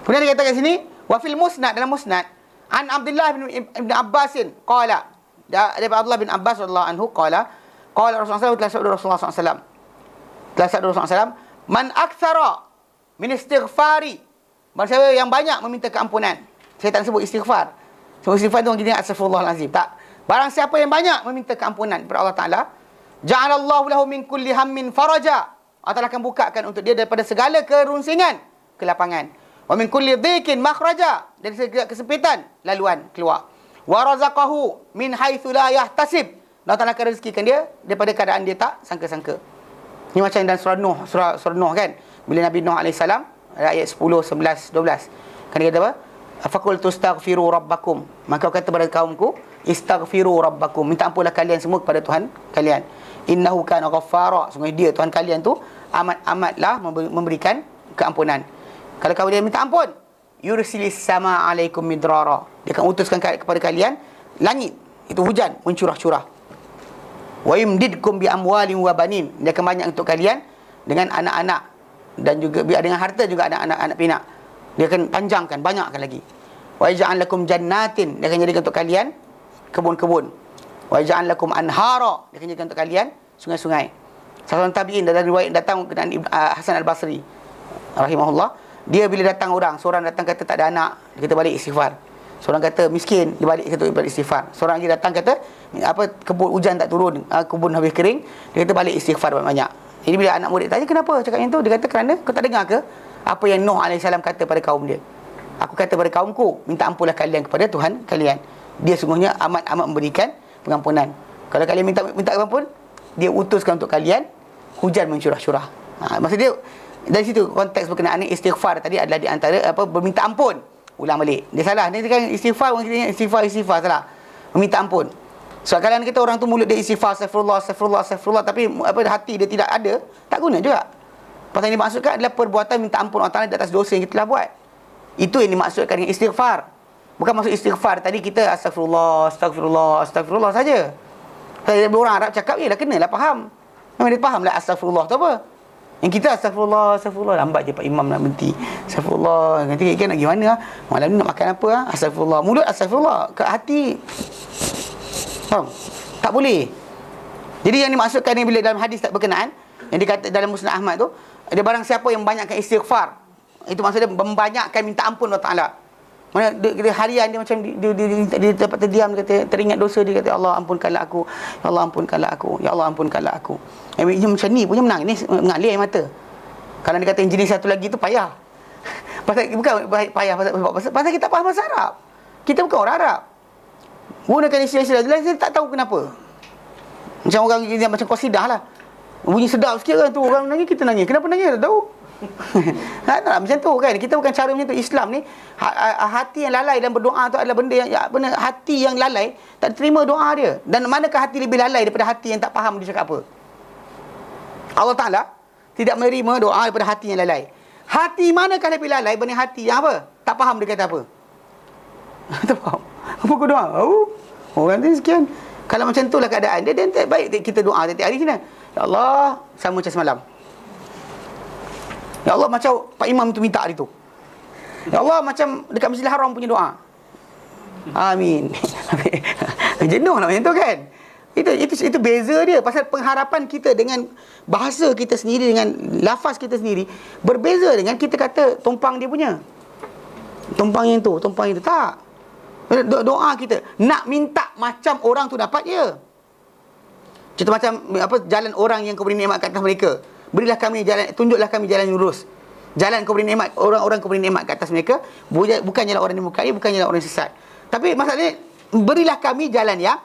Kemudian dia kata kat sini, wa fil musnad, dalam musnad, an Abdullah bin Abbasin qala, daripada Abdullah bin Abbas radhiyallahu anhu qala Rasulullah SAW telah sabda Rasulullah SAW, man aktsara min istighfari, maksudnya yang banyak meminta keampunan. Saya tak sebut istighfar. Sebab istighfar tu orang kita astaghfirullahalazim. Tak. Barang siapa yang banyak meminta keampunan kepada Allah Ta'ala, ja'alallahu lahu min kulli hammin faraja. Allah Ta'ala akan bukakan untuk dia daripada segala kerunsingan kelapangan. Wa min kulli dhiqin makhraja, dari segala kesempitan laluan keluar. Wa razaqahu min haitsu la yahtasib. Allah Ta'ala akan rezekikan dia daripada keadaan dia tak sangka-sangka. Ini macam dalam surah Nuh kan. Bila Nabi Nuh AS, ayat 10, 11, 12. Kan dia kata apa? Faqul tastaghfiru rabbakum. Maka kata kepada kaumku, istaghfiru rabbakum. Minta ampunlah kalian semua kepada Tuhan kalian. Innahu kana ghaffara. Sungguh dia Tuhan kalian tu amat-amatlah memberikan keampunan. Kalau kalian minta ampun, yursilis sama alaikum midrara. Dia akan utuskan kepada kalian langit, itu hujan mencurah-curah. Wa yumdidkum bi amwalin wa banin. Dia akan banyak untuk kalian dengan anak-anak dan juga dengan harta, juga anak pinak. Dia akan panjangkan, banyakkan lagi. Wa yaj'al lakum jannatin. Dia akan jadikan untuk kalian kebun-kebun. Wa yaj'al lakum anhara. Dia akan jadikan untuk kalian sungai-sungai. Salah satu tabi'in dari riwayat datang dengan Hasan Al-Basri rahimahullah. Dia bila datang seorang datang kata tak ada anak, dia kata balik istighfar. Seorang kata miskin, dia balik istighfar. Seorang lagi datang kata kebun hujan tak turun, kebun habis kering, dia kata balik istighfar banyak. Jadi bila anak murid tanya kenapa cakap yang tu, dia kata kerana kau tak dengar ke apa yang Nuh AS kata pada kaum dia. Aku kata pada kaumku, minta ampunlah kalian kepada Tuhan kalian. Dia sungguhnya amat-amat memberikan pengampunan. Kalau kalian minta ampun, dia utuskan untuk kalian hujan mencurah-curah. Maksud dia dari situ konteks berkenaan istighfar tadi adalah di antara berminta ampun. Ulang balik. Dia salah. Dia kan istighfar, orang kita istighfar salah. Meminta ampun. So kalau kita orang tu mulut dia istighfar astagfirullah tapi hati dia tidak ada, tak guna juga. Pasal yang dimaksudkan adalah perbuatan minta ampun Allah Ta'ala di atas dosa yang kita telah buat. Itu yang dimaksudkan dengan istighfar. Bukan maksud istighfar tadi kita astagfirullah saja. Kalau orang Arab cakap, dah kenalah faham. Memang dia faham lah astagfirullah tu apa. Yang kita astagfirullah lambat je Pak Imam nak berhenti. Astagfirullah, nanti kan nak gimana malam ni nak makan apa astagfirullah. Mulut astagfirullah, ke hati faham? Tak boleh. Jadi yang dimaksudkan ni bila dalam hadis tak berkenaan, yang dikata dalam Musnad Ahmad tu, ada barang siapa yang banyakkan istighfar, itu maksudnya membanyakkan minta ampun Allah Ta'ala. Mana dia harian dia macam dia dapat terdiam, dia kata teringat dosa, dia kata Allah ampunkanlah aku, ya Allah ampunkanlah aku, ya Allah ampunkanlah aku. Macam ni punya menang, ni mengalir air mata. Kalau dia kata yang jenis satu lagi tu payah. Bukan payah pasal kita faham bahasa Arab. Kita bukan orang Arab. Gunakan istilah-istilah saya tak tahu kenapa. Macam orang yang macam qasidah lah. Bunyi sedap sikit kan tu, orang nangis kita nangis. Kenapa nangis? Tak tahu. Tak macam tu kan. Kita bukan cara macam tu. Islam ni hati yang lalai dan berdoa tu adalah benda yang hati yang lalai tak terima doa dia. Dan manakah hati lebih lalai daripada hati yang tak faham dia cakap apa? Allah Ta'ala tidak menerima doa daripada hati yang lalai. Hati manakah lebih lalai berbanding hati yang apa? Tak faham dia kata apa. Tak faham. Apa kau doa? Orang tu sekian. Kalau macam tu lah keadaan dia, dan baik kita doa setiap hari sini. Ya Allah, sama macam semalam. Ya Allah, macam Pak Imam tu minta hari tu. Ya Allah, macam dekat Masjidil Haram punya doa. Amin. Jenuh lah macam tu kan. Itu beza dia. Pasal pengharapan kita dengan bahasa kita sendiri, dengan lafaz kita sendiri berbeza dengan kita kata tumpang dia punya. Tumpang yang tu. Tak. Doa kita nak minta macam orang tu dapat je. Contoh macam jalan orang yang kau beri nikmat kat atas mereka. Berilah kami jalan, tunjuklah kami jalan yang lurus. Jalan kau beri nikmat, orang-orang kau beri nikmat kat atas mereka, bukan jalan orang yang mukai, bukan jalan orang yang sesat. Tapi masalahnya, berilah kami jalan yang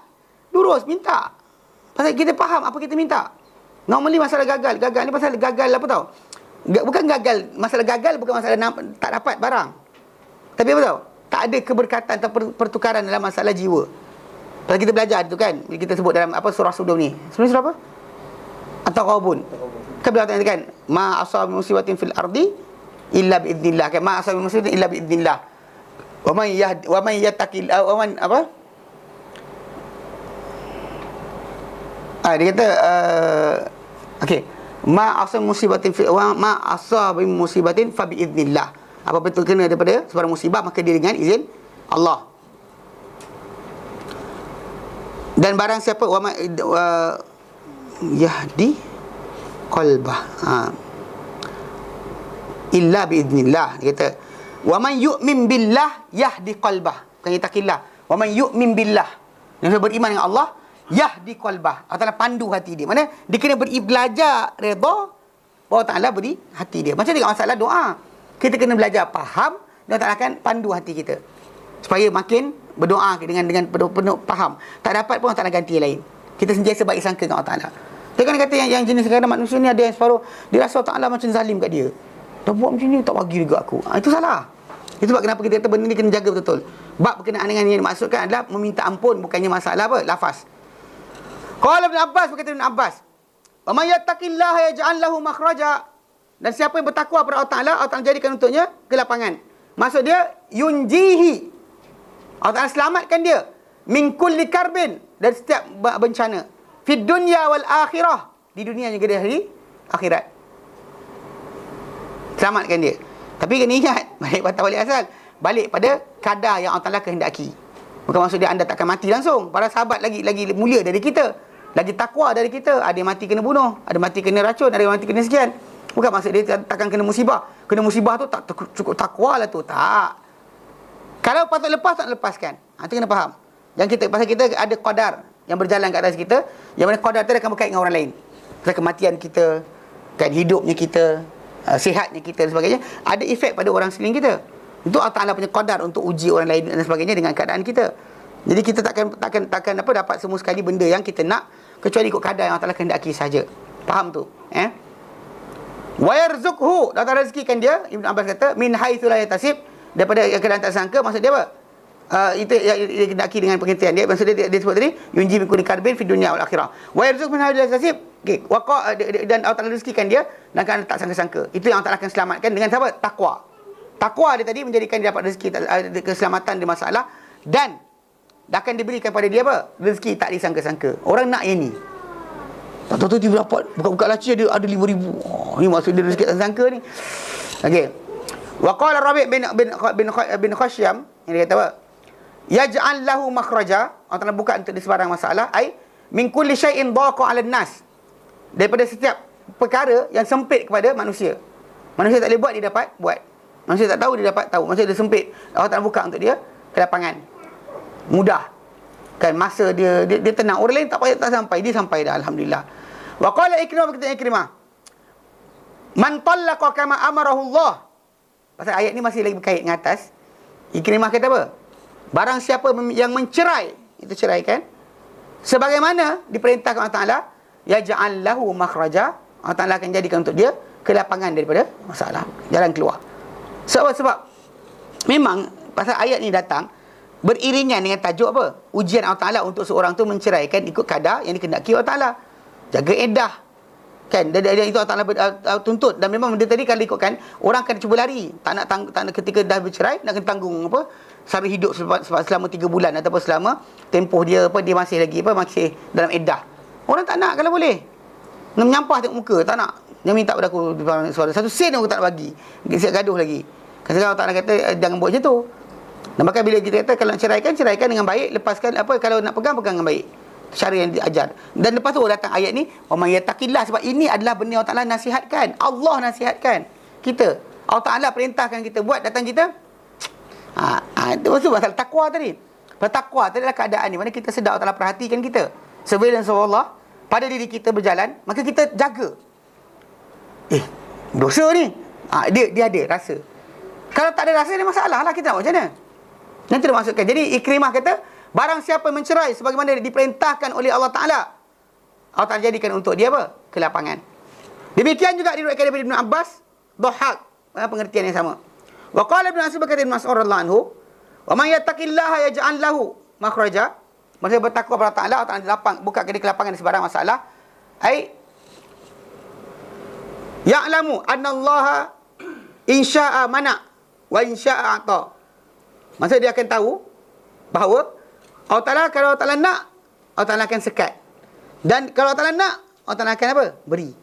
lurus, minta. Pasal kita faham apa kita minta. Normally masalah gagal ni pasal gagal apa tau? Bukan gagal, masalah gagal bukan masalah tak dapat barang. Tapi apa tau? Tak ada keberkatan atau pertukaran dalam masalah jiwa. Pasal kita belajar tu kan, kita sebut dalam surah sebelum ni. Sebenarnya surah apa? At-Taghabun. Kan beliau katakan, ma asab musibatin fil ardi illa biidznillah. Kan ma asab musibatin illa biidznillah. Wa man yattaqil wa man apa? Dia kata okey, ma asab musibatin fa biidznillah. Apa betul kena daripada sebarang musibah, maka dia dengan izin Allah. Dan barang siapa yahdi qalbah, illa biidznillah. Dia kata wa man yu'min billah yahdi qalbah, bukan yattaqillah. Wa man yu'min billah, yang beriman dengan Allah, yahdi qalbah, Allah Taala pandu hati dia. Mana dia kena belajar redha, Allah Taala beri hati dia. Macam dengan masalah doa, kita kena belajar faham, dan Allah Taala akan pandu hati kita supaya makin berdoa dengan penuh faham. Tak dapat pun Allah Taala ganti lain. Kita sentiasa baik sangka dengan Allah Taala. Dia kan kata yang jenis sekarang manusia ni ada yang separuh dia rasa Allah Taala macam zalim kat dia. Dah buat macam ni tak bagi juga aku. Itu salah. Itu sebab kenapa kita kata benda ni kena jaga betul-betul. Bab berkenaan dengan yang dimaksudkan adalah meminta ampun, bukannya masalah apa? Lafaz. Qala Ibn Abbas, berkata Ibn Abbas, "Wa may yattaqillaha yaj'al lahu makhraja." Dan siapa yang bertakwa kepada Allah Taala, Allah Taala jadikan untuknya kelapangan. Maksud dia yunjihi, Allah Taala selamatkan dia min kulli karbin, dari setiap bencana, fid dunya wal akhirah, di dunia juga di hari akhirat. Selamatkan dia. Tapi kena ingat, balik asal, balik pada kadar yang Allah Taala kehendaki. Bukan maksud dia anda takkan mati langsung. Para sahabat lagi mulia dari kita, lagi takwa dari kita. Ada yang mati kena bunuh, ada mati kena racun, ada yang mati kena sekian. Bukan maksud dia takkan kena musibah. Kena musibah tu tak cukup takwa lah tu. Tak. Kalau patut lepas, tak lepaskan. Itu kena faham. Pasal kita ada qadar yang berjalan kat atas kita, yang mana qadar tu akan berkait dengan orang lain. Pasal kematian kita, kan hidupnya kita, sihatnya kita dan sebagainya, ada efek pada orang sekeliling kita. Itu Allah Taala punya qadar untuk uji orang lain dan sebagainya dengan keadaan kita. Jadi kita takkan dapat semua sekali benda yang kita nak, kecuali ikut kadar yang Allah Taala kehendaki saja. Faham tu? Wa yarzuqhu, Allah Taala rezekikan dia. Ibn Abbas kata min haitsu la yatasib, daripada yang keadaan tak sangka. Maksud dia apa? Itu yang dikehendaki dengan pengertian dia. Maksud dia sebut tadi yunji min kulli karbin fid dunya wal akhirah. Wa yarzuqhu min haitsu la yatasib. Okey, dan Allah Taala rezekikan dia dan kan tak sangka-sangka. Itu yang Allah Taala akan selamatkan dengan apa? Takwa. Takwa dia tadi menjadikan dia dapat rezeki, keselamatan di masalah, dan akan diberikan pada dia apa? Rezeki tak disangka-sangka. Orang nak yang ni. Tak tahu tiba dapat buka-buka laci ada 5,000. Ni maksud dia rezeki tak sangka ni. Okey. Wa qala Rabi' bin Khashyam, yang dia kata apa? Yaj'al lahu makhraja, Allah Taala buka untuk dia sebarang masalah, ai min kulli syai'in daqa 'ala nas, daripada setiap perkara yang sempit kepada manusia. Manusia tak boleh buat, dia dapat buat. Manusia tak tahu, dia dapat tahu. Manusia dia sempit, Allah Taala buka untuk dia kelapangan. Mudah. Kan masa dia tenang. Orang lain tak payah tak sampai, dia sampai dah, alhamdulillah. Wa qala Ikrimah, berkata Ikrimah, man tallaqa kama amarahu Allah. Pasal ayat ni masih lagi berkait dengan atas. Ikrimah kata apa? Barang siapa yang mencerai, itu cerai kan, sebagaimana diperintahkan Allah Taala, yaj'al lahu makhraja, Allah Taala akan jadikan untuk dia kelapangan daripada masalah, jalan keluar. Sebab memang pasal ayat ni datang beriringan dengan tajuk apa? Ujian Allah Taala untuk seorang tu menceraikan ikut kadar yang dikehendaki Allah Taala. Jaga iddah. Kan? Dan itu Allah Taala tuntut. Dan memang benda tadi kalau ikutkan, orang akan cuba lari. Tak nak ketika dah bercerai, nak kena tanggung apa? Sara hidup selama 3 bulan ataupun selama tempoh dia dia masih dalam iddah. Orang tak nak kalau boleh. Nak menyampah tengok muka, tak nak. Dia minta pada aku satu sen aku tak nak bagi. Siap gaduh lagi. Kadang-kadang Allah Taala kata jangan buat macam tu. Dan bahkan bila kita kata kalau nak ceraikan dengan baik, lepaskan kalau nak pegang dengan baik. cara yang diajar. Dan lepas tu datang ayat ni, wa may yattaqillah, sebab ini adalah benda Allah Taala nasihatkan. Allah nasihatkan kita. Allah Taala perintahkan kita buat, datang kita itu maksud pasal takwa tadi. Bertakwa tadi adalah keadaan ni mana kita sedar Allah Taala perhatikan kita. Surveillance Allah pada diri kita berjalan, maka kita jaga. Dosa ni. Dia ada rasa. Kalau tak ada rasa, dia masalah lah. Kita nak buat macam mana? Nanti dia maksudkan. Jadi Ikrimah kata, barang siapa mencerai sebagaimana diperintahkan oleh Allah Ta'ala, Allah Ta'ala jadikan untuk dia apa? Kelapangan. Demikian juga diriwayatkan daripada Ibn Abbas, Dhahak, pengertian yang sama. Wa qala Ibn Abbas berkata Ibn Mas'ud radhiyallahu anhu, wa man yattaqillaha yaj'al lahu makhraja. Maksudnya bertakwa kepada Allah Ta'ala, Allah Ta'ala lapang, buka ke dia kelapangan di sebarang masalah. Ya'lamu anna Allah insya'a mana' wa insya'a ata. Maksudnya dia akan tahu bahawa Allah Ta'ala, kalau Allah Ta'ala nak, Allah Ta'ala akan sekat. Dan kalau Allah Ta'ala nak, Allah Ta'ala akan apa? Beri.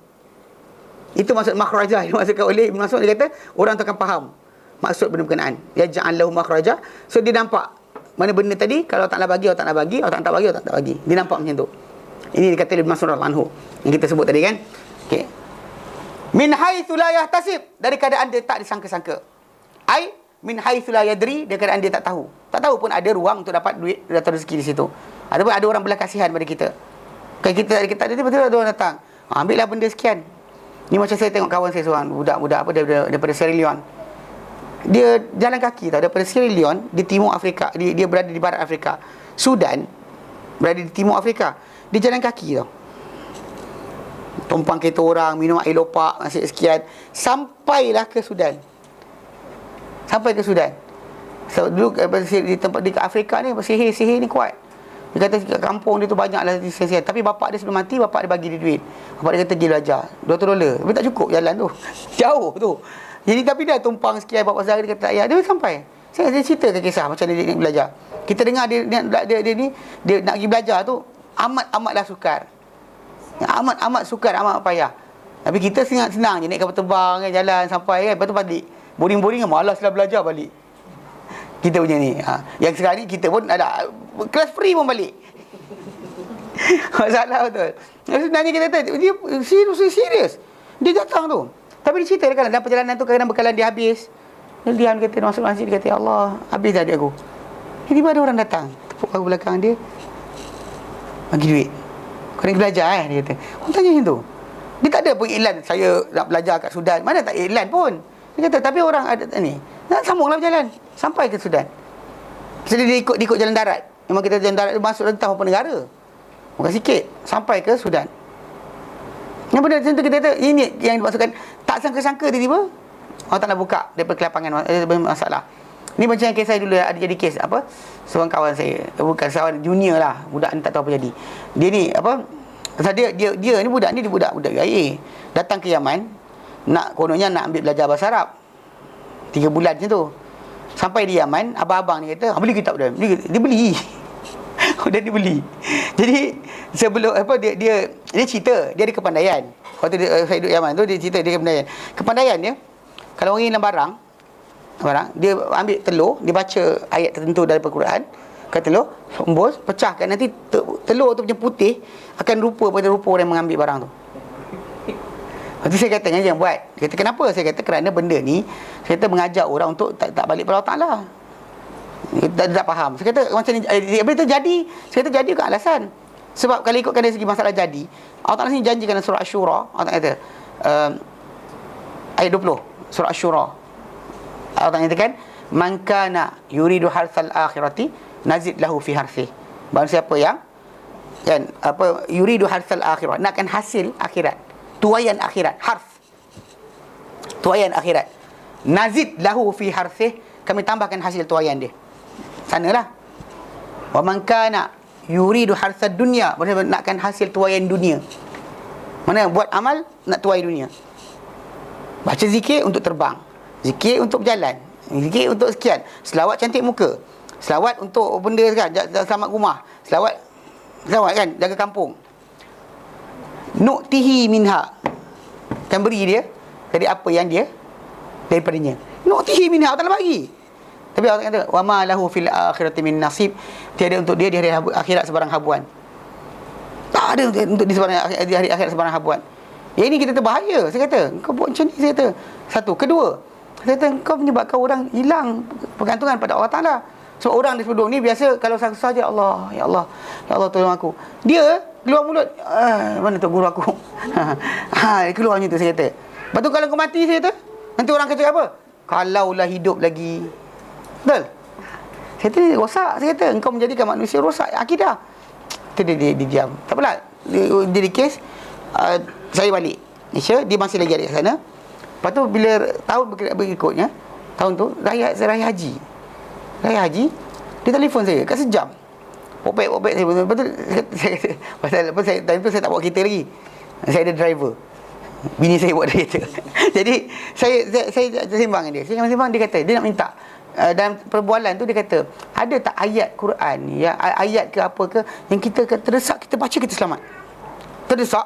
Itu maksud makhrajah yang dimaksudkan oleh Ibn Mas'ud. Dia kata, orang tu akan faham maksud benda berkenaan. Yaj'al lahu makhraja. So dia nampak mana benda tadi, kalau Allah Ta'ala bagi, Allah Ta'ala bagi, Allah Ta'ala tak bagi, Allah Ta'ala tak bagi. Dia nampak macam tu. Ini dikata Ibn Mas'ud radhiyallahu anhu yang kita sebut tadi kan. Okey. Min haitsu la yahtasib, dari keadaan dia tak disangka-sangka. Min haitsu la yadri, dari keadaan dia tak tahu. Tak tahu pun ada ruang untuk dapat duit atau rezeki di situ. Ataupun ada orang belas kasihan pada kita. Kalau kita tak ada, betul ada orang datang. Ambillah benda sekian. Ni macam saya tengok kawan saya seorang, budak-budak apa daripada Sierra Leone. Dia jalan kaki tau, daripada Sierra Leone di timur Afrika. Dia berada di barat Afrika. Sudan berada di timur Afrika. Dia jalan kaki tau. Tumpang kereta orang, minum air lopak, nasi sekian, sampailah ke Sudan. Sampai ke Sudan. So, dulu di tempat di Afrika ni, sihir ni kuat. Dia kata kat kampung dia tu banyaklah sihir. Tapi bapak dia sebelum mati, bapak dia bagi dia duit. Bapak dia kata pergi belajar $200. Tapi tak cukup jalan tu. Jauh tu. Jadi tapi dia tumpang sekian, bapak saudara dia kata ayah dia sampai. Dia ceritakan kisah macam dia nak belajar. Kita dengar dia nak pergi belajar tu amatlah sukar. Amat sukar, amat payah. Tapi kita senang je naik kapal terbang kan, jalan sampai kan, lepas tu balik. Boring-boring kan, malaslah belajar balik. Kita punya ni. Yang sekarang ni kita pun ada kelas free pun balik. Masalah betul. Sebenarnya kita kata dia serius. Dia datang tu. Tapi dia cerita kan dalam perjalanan tu kadang-kadang bekalan dia habis. Dia diam, kata masuk masjid, dia kata ya Allah, habis dah duit aku. Tiba-tiba ada orang datang, tepuk aku belakang dia, bagi duit. Kau nak belajar dia kata. Orang tanya macam tu. Dia tak ada pun iklan saya nak belajar kat Sudan. Mana tak iklan pun. Dia kata tapi orang ada ni. Nak sambunglah berjalan sampai ke Sudan. Jadi dia ikut jalan darat. Memang kita jalan darat masuk entah apa negara. Bukan sikit sampai ke Sudan. Yang benda macam tu kita kata ini yang dimaksudkan tak sangka-sangka tiba-tiba Allah Ta'ala buka daripada kelapangan masalah. Ni macam kes saya dulu ada jadi kes apa? Seorang kawan saya, bukan kawan junior lah, budak ni tak tahu apa jadi. Dia ni apa? Dia ni budak UIA. Datang ke Yaman, kononnya nak ambil belajar bahasa Arab. 3 bulan macam tu. Sampai di Yaman, abang-abang ni kata, "Beli kitab dia." Dia beli. Dan dia beli. Jadi sebelum apa dia cerita, dia ada kepandaian. Waktu saya duduk Yaman tu dia cerita dia kepandaian. Kepandaian dia kalau orang hilang barang, dia ambil telur, dia baca ayat tertentu daripada Quran, kat telur, embus, pecahkan, nanti telur tu macam putih akan rupa pada rupa orang yang mengambil barang tu. Lepas tu saya kata dengan dia yang buat. Dia kata kenapa? Saya kata kerana benda ni saya kata mengajak orang untuk tak balik pada Allah Ta'ala. Dia tak faham. Saya kata macam ni benda tu jadi. Saya kata jadi bukan alasan. Sebab kalau ikutkan dari segi masalah jadi, Allah Ta'ala sini janjikan dalam surah Asy-Syura, Allah Ta'ala kata ayat 20 surah Asy-Syura. Allah Ta'ala katakan man kana yuridu harsal akhirati nazid lahu fi harsih. Barang siapa yang kan apa yuridu harsal akhirat, nakkan hasil akhirat, tuaian akhirat, hars, tuaian akhirat, nazid lahu fi harsih, kami tambahkan hasil tuaian dia. Sanalah. Wa man kana yuridu harsad dunya, maksudnya nakkan hasil tuaian dunia. Mana buat amal nak tuai dunia. Baca zikir untuk terbang, zikir untuk berjalan, zikir untuk sekian, selawat cantik muka, selawat untuk benda kan, selamat rumah, selawat kan, jaga kampung. Nu'tihi minha, kan beri dia dari apa yang dia daripadanya. Nu'tihi minha, Allah Ta'ala bagi. Tapi Allah kata wa ma lahu fil akhirati min nasib, tiada untuk dia di hari akhirat sebarang habuan. Tak ada untuk di hari akhirat sebarang hang buat. Yang ini kita terbahaya. Saya kata, kau buat macam ni, saya kata. Satu. Kedua, saya kata, kau menyebabkan orang hilang pergantungan pada Allah Ta'ala. So, orang di sebelum ni biasa, kalau susah je, Allah, Ya Allah, Ya Allah tolong aku. Dia keluar mulut, mana tu guru aku? Keluar macam tu, saya kata. Lepas tu kalau kau mati, saya kata, nanti orang kata apa? Kalaulah hidup lagi. Betul? Saya kata, rosak. Saya kata, engkau menjadikan manusia rosak akidah. Tu dia diam. Tak apalah. Jadi kes, saya balik Malaysia, dia masih lagi ada kat sana. Lepas tu bila tahun berikutnya, tahun tu raya haji. Raya haji, dia telefon saya kat sejam. Popek saya. Lepas tu saya time tu saya tak bawa kereta lagi. Saya ada driver. Bini saya bawa kereta. Jadi saya sembang dengan dia. Saya sembang, dia kata dia nak minta dalam perbualan tu dia kata, ada tak ayat Quran ya, ayat ke apa ke yang kita terdesak kita baca kita selamat. Terdesak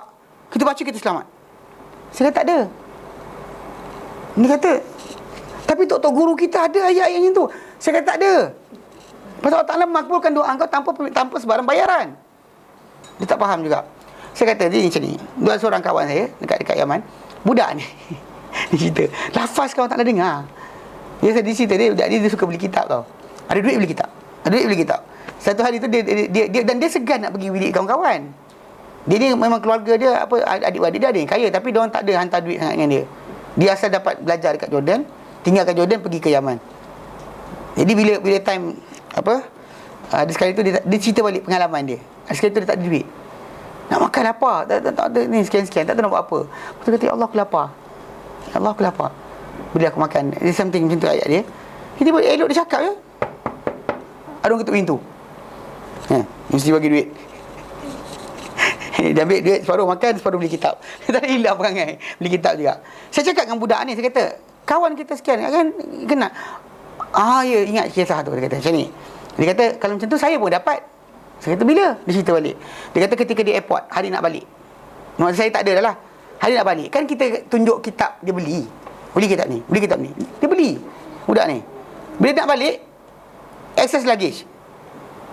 kita baca kita selamat. Saya kata tak ada. Dia kata, tapi tok guru kita ada ayat-ayat yang tu. Saya kata tak ada. Pasal Allah Ta'ala makbulkan doa kau tanpa sebarang bayaran. Dia tak faham juga. Saya kata dia macam ni. Dua seorang kawan saya dekat Yaman, budak ni. Dia cerita, lafaz kau tak nak dengar. Dia cerita dia suka beli kitab tau. Ada duit beli kitab. Satu hari tu dia dan dia segan nak pergi bilik kawan-kawan. Dia ni memang keluarga dia adik-adik dia ada yang kaya, tapi dia orang tak ada hantar duit sangat dengan dia. Dia asal dapat belajar dekat Jordan, tinggalkan Jordan pergi ke Yaman. Jadi bila time ada sekali tu dia cerita balik pengalaman dia. Ada sekali tu dia tak ada duit. Nak makan lapar, tak ada ni sekian-sekian, tak tahu nak buat apa. Lepas tu kata, ya Allah aku lapar. Ya Allah aku lapar. Bila aku makan, dia something macam tu ayat dia. Dia elok dia cakap je. Ada orang ketuk pintu. Mesti bagi duit. Dia ambil duit, separuh makan, separuh beli kitab. Dia tak hilang perangai, beli kitab juga. Saya cakap dengan budak ni, saya kata, kawan kita sekian kan kena. Ya, ingat kisah tu. Dia kata macam ni. Dia kata, kalau macam tu saya pun dapat. Saya kata, bila? Dia cerita balik. Dia kata ketika di airport, hari nak balik. Maksud saya tak ada dah lah. Hari nak balik, kan kita tunjuk kitab dia beli. Beli kitab ni. Dia beli. Budak ni. Bila nak balik, access luggage.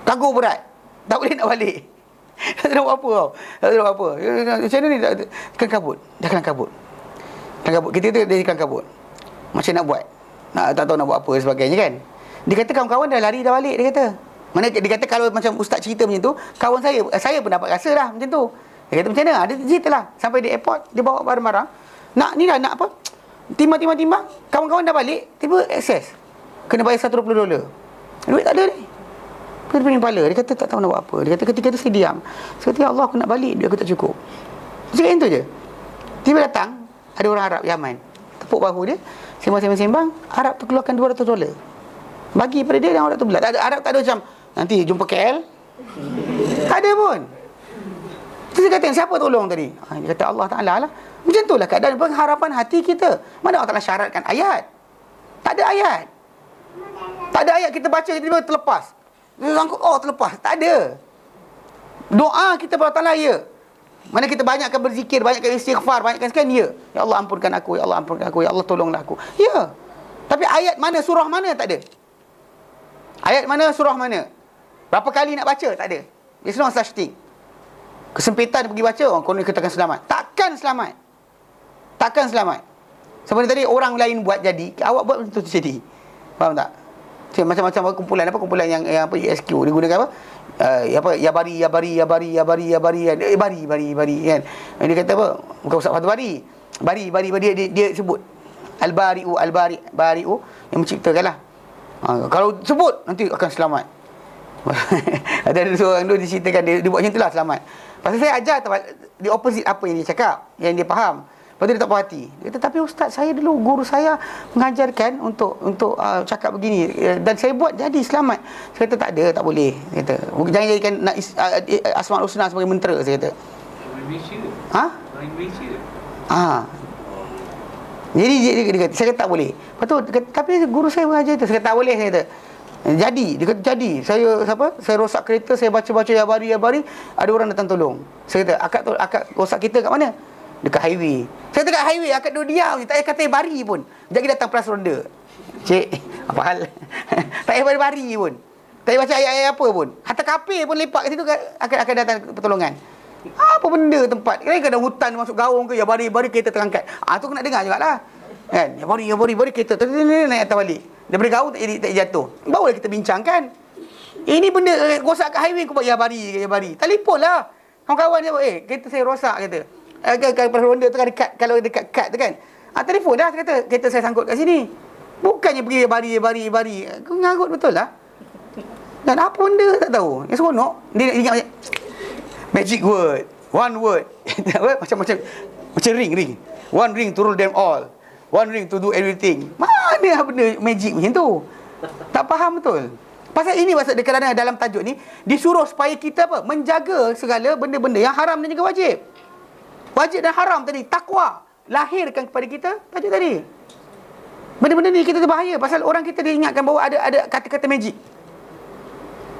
Kargo berat. Tak boleh nak balik. Tak tahu apa tau. Tak tahu apa. Macam mana ni? Kelang kabut. Dah kelang kabut. Kita tu dia kelang kabut. Macam nak buat. Tak tahu nak buat apa sebagainya kan. Dia kata kawan-kawan dah lari dah balik. Dia kata. Mana dia kata kalau macam ustaz cerita macam tu, kawan saya pun dapat rasa lah macam tu. Dia kata macam mana? Dia cerita lah. Sampai di airport, dia bawa barang-barang. Nak apa? Timbang. Kawan-kawan dah balik, tiba access. Kena bayar $120. Duit tak ada ni. Dia pening kepala. Dia kata tak tahu nak buat apa. Dia kata ketika tu saya diam. Saya kata, ya Allah aku nak balik, duit aku tak cukup. Cakap yang tu je. Tiba datang, ada orang Arab Yaman. Tepuk bahu dia, sembang. Arab tu keluarkan $200. Bagi pada dia dan orang tu belah. Arab tak ada macam, nanti jumpa KL. Tak ada pun. Terus dia kata, siapa tolong tadi? Dia kata Allah Ta'ala lah. Macam tu lah keadaan pengharapan hati kita. Mana Allah Ta'ala syaratkan ayat? Tak ada ayat. Tak ada ayat kita baca, tiba-tiba terlepas. Terlepas. Tak ada. Doa kita pada Allah Ta'ala, ya. Mana kita banyakkan berzikir, banyakkan istighfar, banyakkan sekian, ya. Ya Allah ampunkan aku, Ya Allah ampunkan aku, Ya Allah tolonglah aku. Ya. Tapi ayat mana, surah mana, tak ada. Ayat mana, surah mana. Berapa kali nak baca, tak ada. There's no such thing. Kesempitan pergi baca, konon kita akan selamat. Takkan selamat. Sebenarnya tadi orang lain buat jadi, awak buat macam tu jadi. Faham tak? Macam-macam kumpulan yang ESQ dia gunakan apa? Ya bari kan. Dia kata apa? Bukan Ustaz Fatul Bari. Bari dia sebut Al-Bari'u yang menciptakanlah. Kalau sebut nanti akan selamat. Ada seorang tu diceritakan dia buat macam itulah selamat. Pasal saya ajar di opposite apa yang dia cakap, yang dia faham. Lepas tu dia tak puas hati. Dia kata, tapi ustaz saya dulu, guru saya mengajarkan untuk cakap begini. Dan saya buat jadi selamat. Saya kata, tak ada, tak boleh. Dia kata, jangan jadikan Asma'ul Husna sebagai mentera, saya kata. Jadi dia kata, saya kata tak boleh. Lepas tu, tapi guru saya mengajar itu. Saya kata, tak boleh, saya kata. Dia kata, jadi. Saya rosak kereta, saya baca-baca ya bari. Ada orang datang tolong. Saya kata, akak rosak kereta kat mana? Dekat highway. Saya dekat highway, akak duduk diam je. Tak payah kata bari pun. Jadi datang pelas ronda. Cik, apa hal? Tak payah bari pun. Tak payah baca ayat-ayat apa pun. Hatta kapir pun lepak kat situ, akan datang pertolongan. Apa benda tempat? Kadang hutan masuk gaung ke, ya bari kereta terangkat. Tu kena dengar jugalah. Kan? Ya bari kereta naik atas balik. Daripada gaung tak jadi jatuh. Barulah kita bincangkan. Ini benda rosak kat highway, kau buat ya bari. Telefonlah. Kawan-kawan dia, kereta saya rosak kata. Kalau Honda tu kan kalau dekat kad tu kan. Telefon dah kata kereta saya sangkut kat sini. Bukannya pergi bari. Kau ngarut betul lah. Dan apa benda tak tahu. Yang seronok dia ingat magic word. One word. macam ring. One ring to rule them all. One ring to do everything. Mana benda magic macam tu? Tak faham betul. Pasal ini maksud dia kerana dalam tajuk ni disuruh supaya kita apa? Menjaga segala benda-benda yang haram dan juga wajib. Wajib dan haram tadi, takwa lahirkan kepada kita tajuk tadi. Benda-benda ni kita berbahaya pasal orang kita diingatkan bahawa ada kata-kata magic.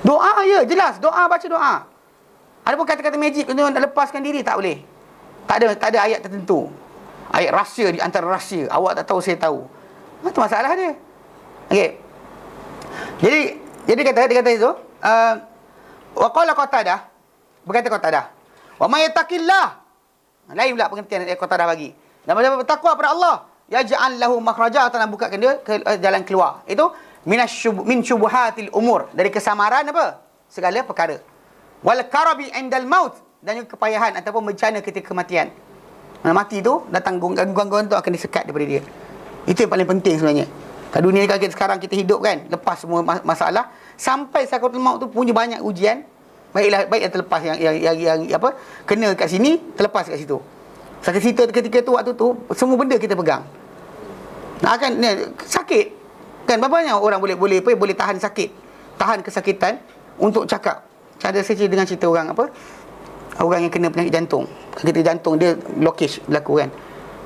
Doa ya, jelas, baca doa. Ada pun kata-kata magic untuk lepaskan diri tak boleh. Tak ada ayat tertentu. Ayat rahsia di antara rahsia. Awak tak tahu, saya tahu. Itu masalah dia. Okey. Jadi dia kata itu, wa qala Qatadah, berkata Qatadah, wa may yattaqillah. Lain pula pengertian ayat Qatadah bagi. Dan bertakwa pada Allah, yaj'al lahu makhraja, atau bukakan dia ke jalan keluar. Itu min syubuhatil umur, dari kesamaran apa? Segala perkara. Wal karabi indal maut, dan juga kepayahan ataupun bencana ketika kematian. Mati tu datang gangguan-gangguan tu akan disekat daripada dia. Itu yang paling penting sebenarnya. Kat dunia ni sekarang kita hidup kan, lepas semua masalah, sampai sakaratul maut tu punya banyak ujian. Baik yang terlepas yang apa, kena kat sini, terlepas kat situ. Ketika tu, waktu tu, semua benda kita pegang. Sakit. Kan berapa banyak orang boleh tahan sakit, tahan kesakitan untuk cakap. Ada saya dengan cerita orang yang kena penyakit jantung. Penyakit jantung dia blockage berlaku kan.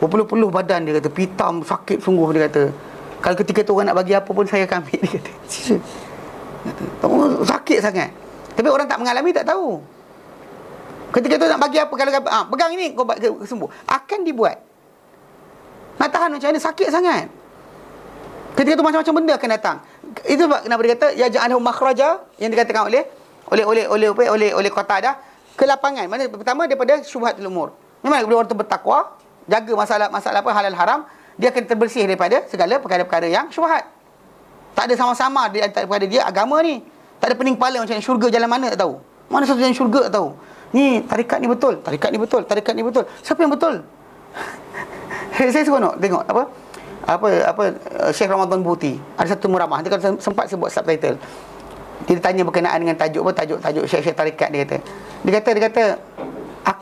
Berpuluh-puluh badan dia kata, pitam, sakit sungguh dia kata. Kalau ketika tu orang nak bagi apa pun saya akan ambil, dia kata. Sakit sangat. Tapi orang tak mengalami tak tahu. Ketika tu nak bagi apa, kalau pegang ini kau sembuh, akan dibuat. Nak tahan macam mana, sakit sangat. Ketika tu macam-macam benda akan datang. Itu sebab kenapa dia kata ya ja'alahu makhraja, yang dikatakan oleh Qatadah, ke lapangan. Mana pertama daripada syubhatul umur. Memang bila orang tu bertakwa, jaga masalah apa halal haram, dia akan terbersih daripada segala perkara-perkara yang syubhat. Tak ada sama-sama di antara pada dia agama ni. Tak ada pening kepala macam ni, syurga jalan mana tak tahu. Mana satu jalan syurga tak tahu. Ni tarikat ni betul. Siapa yang betul? Saya seronok tengok Syekh Ramadan Buti. Ada satu muramah, dia kan sempat sebut subtitle. Dia tanya berkenaan dengan tajuk Syekh tarikat, dia kata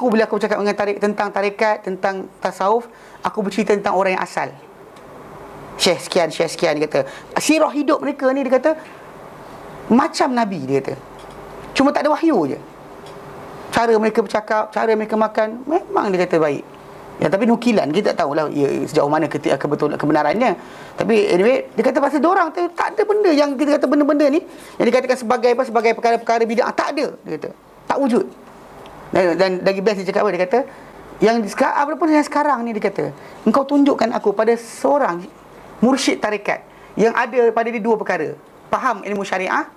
bila aku bercakap dengan tentang tarikat, tentang tasawuf, aku bercerita tentang orang yang asal. Syekh sekian dia kata. Sirah hidup mereka ni, dia kata macam Nabi, dia kata. Cuma tak ada wahyu je. Cara mereka bercakap, cara mereka makan, memang dia kata baik. Ya, tapi nukilan kita tak tahulah sejauh mana kebenarannya. Tapi anyway, dia kata pasal diorang tak ada benda yang kita kata benda-benda ni yang dikatakan sebagai perkara-perkara bid'ah, tak ada, dia kata. Tak wujud. Dan lagi best dia cakap apa? Dia kata apa pun yang sekarang ni, dia kata, engkau tunjukkan aku pada seorang mursyid tarikat yang ada pada dia dua perkara: faham ilmu syariah,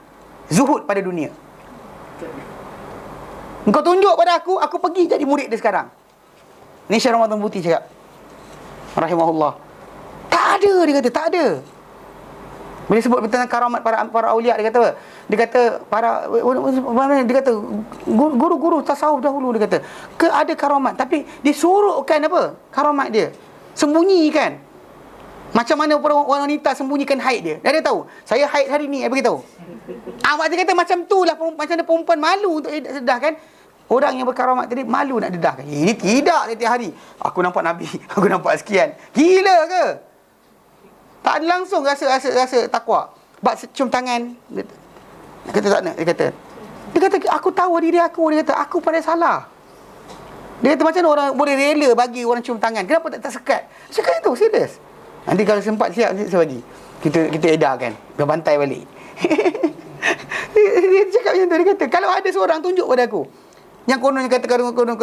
zuhud pada dunia. Engkau tunjuk pada aku pergi jadi murid dia sekarang. Ni Syekh Ramadan Buti cakap, rahimahullah. Tak ada, dia kata, tak ada. Bila sebut tentang karamat para aulia, dia kata guru-guru tasawuf dahulu, dia kata ada karamat, tapi disuruhkan apa? Karamat dia sembunyikan. Macam mana orang wanita sembunyikan haid dia. Dia tahu, saya haid hari ni, dia beritahu. Dia kata macam tu lah, macam mana perempuan malu untuk sedahkan. Orang yang berkaramat tadi malu nak dedahkan. Ini tidak setiap hari. Aku nampak Nabi, aku nampak sekian. Gila ke? Tak ada langsung rasa takwa. Bak cium tangan. Dia kata tak nak. Dia kata aku tahu diri aku. Dia kata aku pandai salah. Dia kata macam mana orang boleh rela bagi orang cium tangan? Kenapa tak sekat? Cakap itu, serius. Nanti kalau sempat siap saya bagi. Kita edarkan. Dia bantai balik. Dia cakap macam tu. Dia kata kalau ada seorang tunjuk pada aku, yang konon kata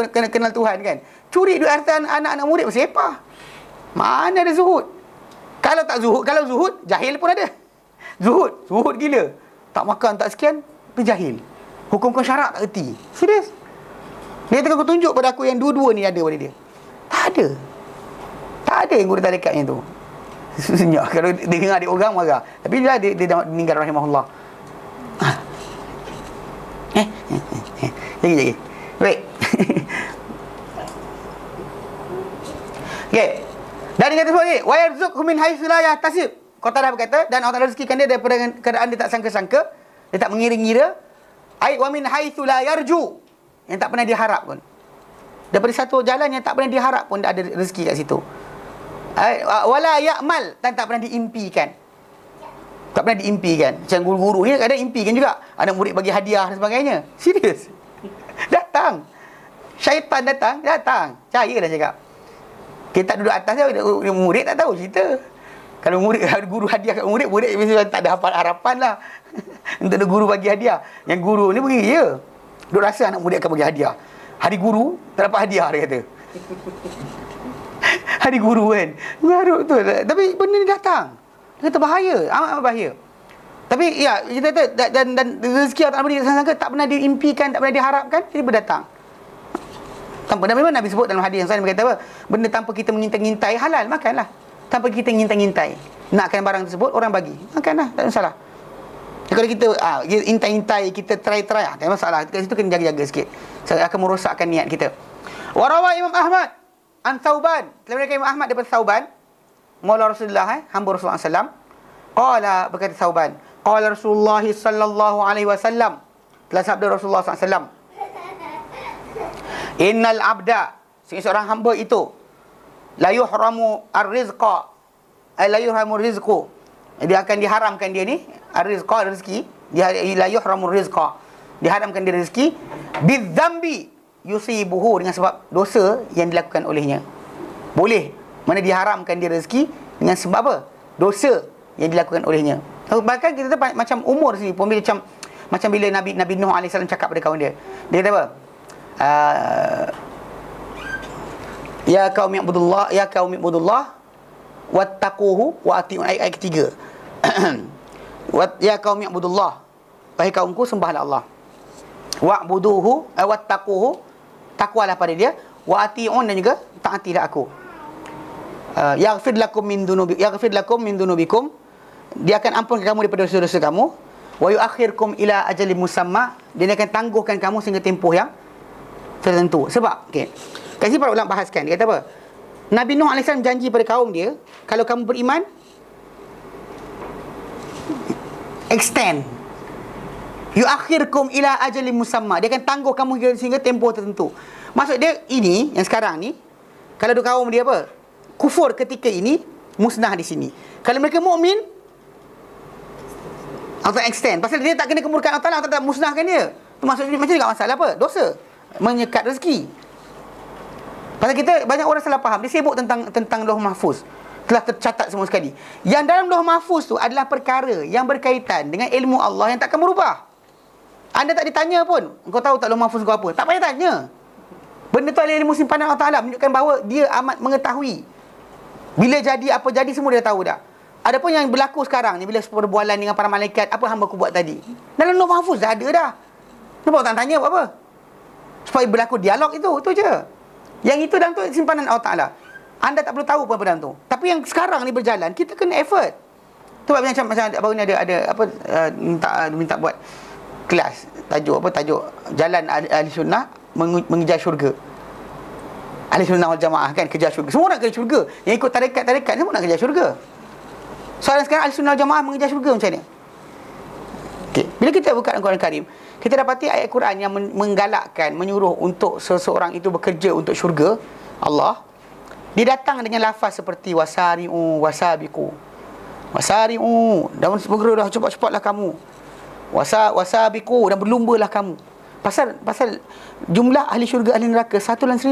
kena kenal Tuhan kan, curi duit harta anak-anak murid bersepah. Mana ada zuhud? Kalau tak zuhud, kalau zuhud, jahil pun ada. Zuhud gila. Tak makan, tak sekian, dia jahil. Hukum syarak tak erti. Serius. Dia kata kau tunjuk pada aku yang dua-dua ni ada pada dia. Tak ada. Tak ada yang guru tarekat yang tu. Senyap kalau dengar adik orang marah. Tapi dia dah meninggal rahimahullah. Lagi. Baik. Okey. Dan dia kata lagi, wa yarzuqhu min haitsu la yahtasib. Kau tak berkata dan Allah Taala rezekikan dia daripada keadaan dia tak sangka-sangka, dia tak mengira-ngira. Ai wa min haitsu la yarju. Yang tak pernah diharap pun. Daripada satu jalan yang tak pernah diharap pun ada rezeki kat situ. Wala ya'mal, dan tak pernah diimpikan. Tak pernah diimpikan. Macam guru-guru ni kadang impikan juga. Anak murid bagi hadiah dan sebagainya. Serius. Datang. Syaitan datang. Cahaya dah cakap. Kita duduk atas dia, murid tak tahu cerita. Kalau murid, guru hadiah kat murid mesti tak ada harapan lah. Untuk ada guru bagi hadiah. Yang guru ni pergi je. Duk rasa anak murid akan bagi hadiah. Hari guru, tak dapat hadiah dia kata. Hari guru kan. Mengarut tu. Tapi benda ni datang. Dia kata bahaya. Amat bahaya. Tapi ya, kita kata dan rezeki Allah Taala sangka tak pernah diimpikan, tak pernah diharapkan, jadi berdatang. Tanpa, dan memang Nabi sebut dalam hadis yang saya berkata apa? Benda tanpa kita mengintai-ngintai halal, makanlah. Tanpa kita ngintai-ngintai. Nakkan barang tersebut, orang bagi. Makanlah, tak ada masalah. Kalau kita intai-intai, kita try, tak ada masalah. Kat situ kena jaga-jaga sikit. Saya akan merosakkan niat kita. Warawa Imam Ahmad an Thauban. Daripada Imam Ahmad daripada Thauban, Maula Rasulullah, hamba Rasulullah SAW. Qala, berkata Thauban, qala Rasulullah sallallahu alaihi wasallam. Telah sabda Rasulullah SAW. Innal abda, seorang hamba itu, la yuhramu ar-rizqa, la yuhramu rizqu. Dia akan diharamkan dia ni ar-rizqa, rezeki. Dia la yuhramu rizqa. Diharamkan dia rezeki bidzambi yusibuhu, dengan sebab dosa yang dilakukan olehnya. Boleh mana diharamkan dia rezeki dengan sebab apa? Dosa yang dilakukan olehnya. Bahkan kita tahu macam umur sini pun macam bila Nabi Nuh AS cakap pada kaum dia. Dia kata apa? Ya qaumi ibudullah wattaquhu wa ati'un, ayat ketiga. Ya qaumi ibudullah, wahai kaumku sembahlah Allah. Wa'buduhu wattaquhu, takwalah pada dia, wa ati'un, dan juga taatilah aku. Yaghfir lakum min dunubikum, dia akan ampunkan kamu daripada dosa-dosa kamu. Wa yuakhirkum ila ajalin musamma, dia akan tangguhkan kamu sehingga tempoh yang tertentu. Sebab okey, kat sini para ulama bahaskan, dia kata apa? Nabi Nuh AS janji pada kaum dia, kalau kamu beriman, extend, yuakhirkum ila ajalin musamma, dia akan tangguh kamu sehingga tempoh tertentu. Maksud dia ini yang sekarang ni, kalau ada kaum dia apa? Kufur ketika ini, musnah di sini. Kalau mereka mukmin, Allah extend. Pasal dia tak kena kemurkaan Allah Taala, Allah tak musnahkan dia. Tu maksudnya macam ni, tak masalah apa? Dosa menyekat rezeki. Pasal kita banyak orang salah faham. Dia sibuk tentang Lauh Mahfuz. Telah tercatat semua sekali. Yang dalam Lauh Mahfuz tu adalah perkara yang berkaitan dengan ilmu Allah yang takkan berubah. Anda tak ditanya pun, kau tahu tak Lauh Mahfuz kau apa? Tak payah tanya. Benda tu adalah ilmu simpanan Allah Taala, menunjukkan bahawa dia amat mengetahui. Bila jadi, apa jadi, semua dia tahu dah. Adapun yang berlaku sekarang ni, bila perbualan dengan para malaikat, apa hamba ku buat tadi, dalam Lauh Mahfuz dah ada dah. Kenapa tak tanya buat apa? Supaya berlaku dialog itu je. Yang itu dalam tu simpanan Allah Ta'ala. Anda tak perlu tahu apa dalam tu. Tapi yang sekarang ni berjalan, kita kena effort. Tu macam baru ni ada apa, minta buat kelas. Tajuk Jalan Ahli Sunnah mengejar syurga. Ahli Sunnah wal Jamaah kan, kejar syurga. Semua nak kejar syurga. Yang ikut tarekat semua nak kejar syurga. Soalan sekarang, Ahli Sunnah wal Jamaah mengejar syurga macam ni. Okay. Bila kita buka Al-Quran Karim, kita dapati ayat Quran yang menggalakkan, menyuruh untuk seseorang itu bekerja untuk syurga Allah. Dia datang dengan lafaz seperti wasari'u wasabiqu. Wasari'u, dan bergerak cepat-cepatlah kamu. Wasabiqu, dan berlumbalah kamu. Pasal jumlah ahli syurga, ahli neraka 1 dalam 1000.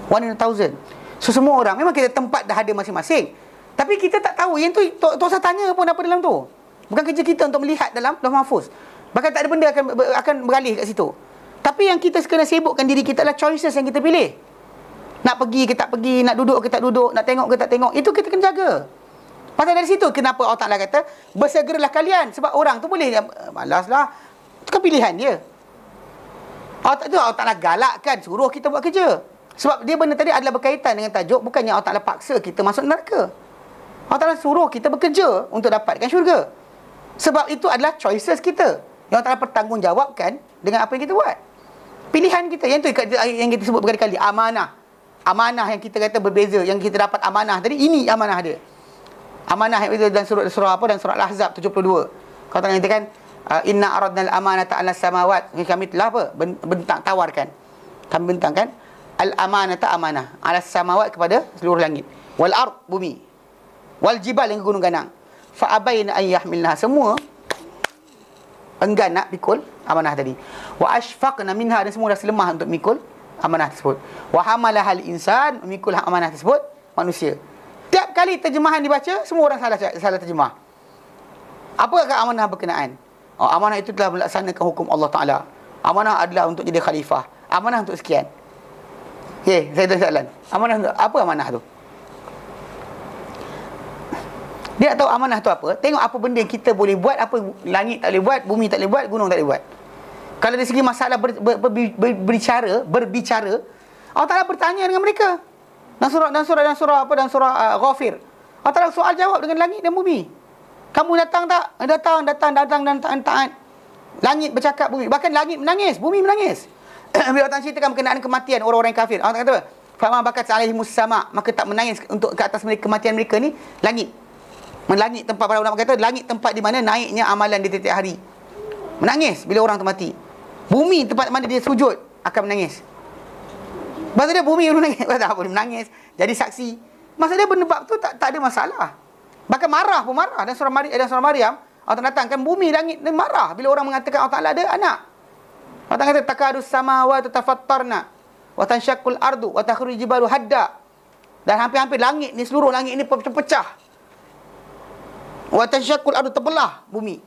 1 in 1,000. So semua orang, memang kita tempat dah ada masing-masing. Tapi kita tak tahu. Yang tu tak usah tanya pun apa dalam tu. Bukan kerja kita untuk melihat dalam Lauh Mahfuz. Bahkan tak ada benda akan beralih kat situ. Tapi yang kita kena sibukkan diri kita adalah choices yang kita pilih. Nak pergi ke tak pergi, nak duduk ke tak duduk, nak tengok ke tak tengok, itu kita kena jaga. Pasal dari situ kenapa Allah Ta'ala kata bersegeralah kalian. Sebab orang tu boleh malaslah, itu kan pilihan dia. Allah Ta'ala galakkan, suruh kita buat kerja. Sebab dia benda tadi adalah berkaitan dengan tajuk, bukannya Allah Ta'ala paksa kita masuk neraka. Allah Ta'ala suruh kita bekerja untuk dapatkan syurga. Sebab itu adalah choices kita, yang Allah Ta'ala pertanggungjawabkan dengan apa yang kita buat. Pilihan kita, yang tu yang kita sebut berkali-kali, amanah. Amanah yang kita kata berbeza, yang kita dapat amanah tadi, ini amanah dia. Amanah yang itu dan surah apa, dan surah Al-Ahzab 72. Kalau Ta'ala katakan, inna aradnal amanata 'alas samawat, kami telah apa? Bentang, tawarkan. Kami bentangkan al-amanata, amanah 'alas samawat, kepada seluruh langit. Wal ard, bumi. Wal jibal, yang gunung ganang. Fa abaina an yahmilnaha, semua enggan nak pikul amanah tadi. Wa ashfaqna minha, dan semua rasa lemah untuk mikul amanah tersebut. Wa hamalahal insan, memikul amanah tersebut manusia. Tiap kali terjemahan dibaca, semua orang salah terjemah. Apakah amanah berkenaan? Amanah itu telah melaksanakan hukum Allah Ta'ala. Amanah adalah untuk jadi khalifah. Amanah untuk sekian. Okey, saya ada soalan. Amanah untuk apa? Amanah tu, dia tak tahu amanah tu apa. Tengok apa benda yang kita boleh buat, apa langit tak boleh buat, bumi tak boleh buat, gunung tak boleh buat. Kalau dari segi masalah berbicara, Allah Ta'ala bertanya dengan mereka. Dan surah Ghafir, Allah Ta'ala soal jawab dengan langit dan bumi. Kamu datang tak? Datang dan taat. Langit bercakap, bumi. Bahkan langit menangis, bumi menangis. Bila Allah Ta'ala ceritakan berkenaan kematian orang-orang kafir, Allah Ta'ala kata, fama bakat alaihimus sama, maka tak menangis untuk ke atas mereka, kematian mereka ni, langit. Langit tempat, para ulama kata, langit tempat di mana naiknya amalan di tiap hari. Menangis bila orang tu mati. Bumi tempat mana dia sujud akan menangis. Maksud dia bumi menangis, tak boleh menangis, jadi saksi. Maksud dia benda bab tu tak ada masalah. Bahkan marah pun marah. Dan surah Maryam, Allah datangkan bumi, langit, dan marah bila orang mengatakan Allah Ta'ala ada anak. Allah Ta'ala kata, takadus samawati tafattarna wa tanshaqqul ardu wa takhruju jibalu hadda. Dan hampir-hampir langit ni, seluruh langit ni pecah. Wa tanshaqqul ardu, terbelah bumi.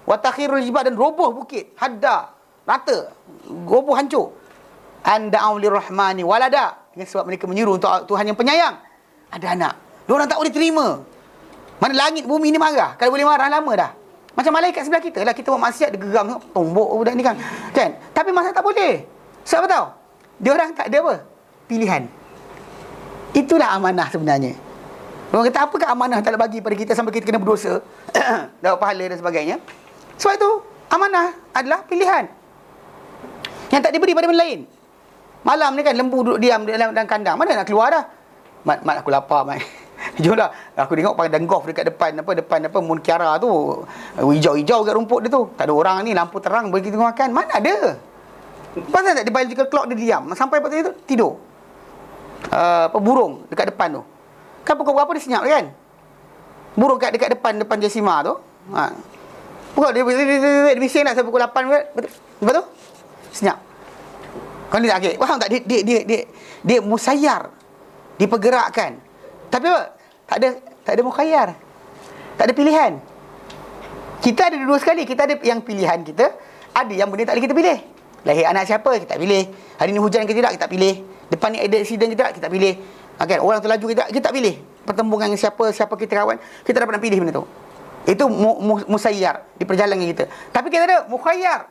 Wa takhirul jibal, dan roboh bukit, hadda, rata, roboh, hancur. Anda'u lirrahmani walada, dengan sebab mereka menyeru untuk Tuhan yang penyayang ada anak. Diorang tak boleh terima. Mana langit bumi ni marah. Kalau boleh marah lama dah. Macam malaikat sebelah kita lah, kita buat maksiat, dia geram, tombok budak ni kan. Tapi masa tak boleh. Sebab apa tahu? Diorang tak ada apa? Pilihan. Itulah amanah sebenarnya. Orang kata, apakah amanah tak bagi pada kita sampai kita kena berdosa, dapat pahala dan sebagainya? Sebab itu, amanah adalah pilihan yang tak diberi pada benda lain. Malam ni kan, lembu duduk diam dalam kandang. Mana nak keluar dah? Mat aku lapar, Mat. Jom lah. Aku tengok padang golf dekat depan Mun Kiara tu. Hijau-hijau kat rumput dia tu. Tak ada orang ni, lampu terang bagi kita makan. Mana ada? Pasal tak, di biological clock dia diam. Sampai pada itu, tidur. Burung dekat depan tu. Kan pukul berapa dia senyap kan? Burung dekat depan Jasima tu. Pukul dia bising nak sampai pukul 8 betul? Lepas tu senyap. Kau ni tak okey. Faham tak? Dia musayyar. Dipergerakkan. Tapi apa? Tak ada mukhayyar. Tak ada pilihan. Kita ada dua sekali. Kita ada yang pilihan kita, ada yang benda tak boleh kita pilih. Lahir anak siapa, kita tak pilih. Hari ni hujan ke tidak, kita tak pilih. Depan ni ada accident ke tidak, kita tak pilih. Okay, orang tu laju kita tak pilih. Pertembungan dengan siapa kita kawan, kita dapat nak pilih benda tu. Itu musayyar di perjalanan kita. Tapi kita ada mukhayyar.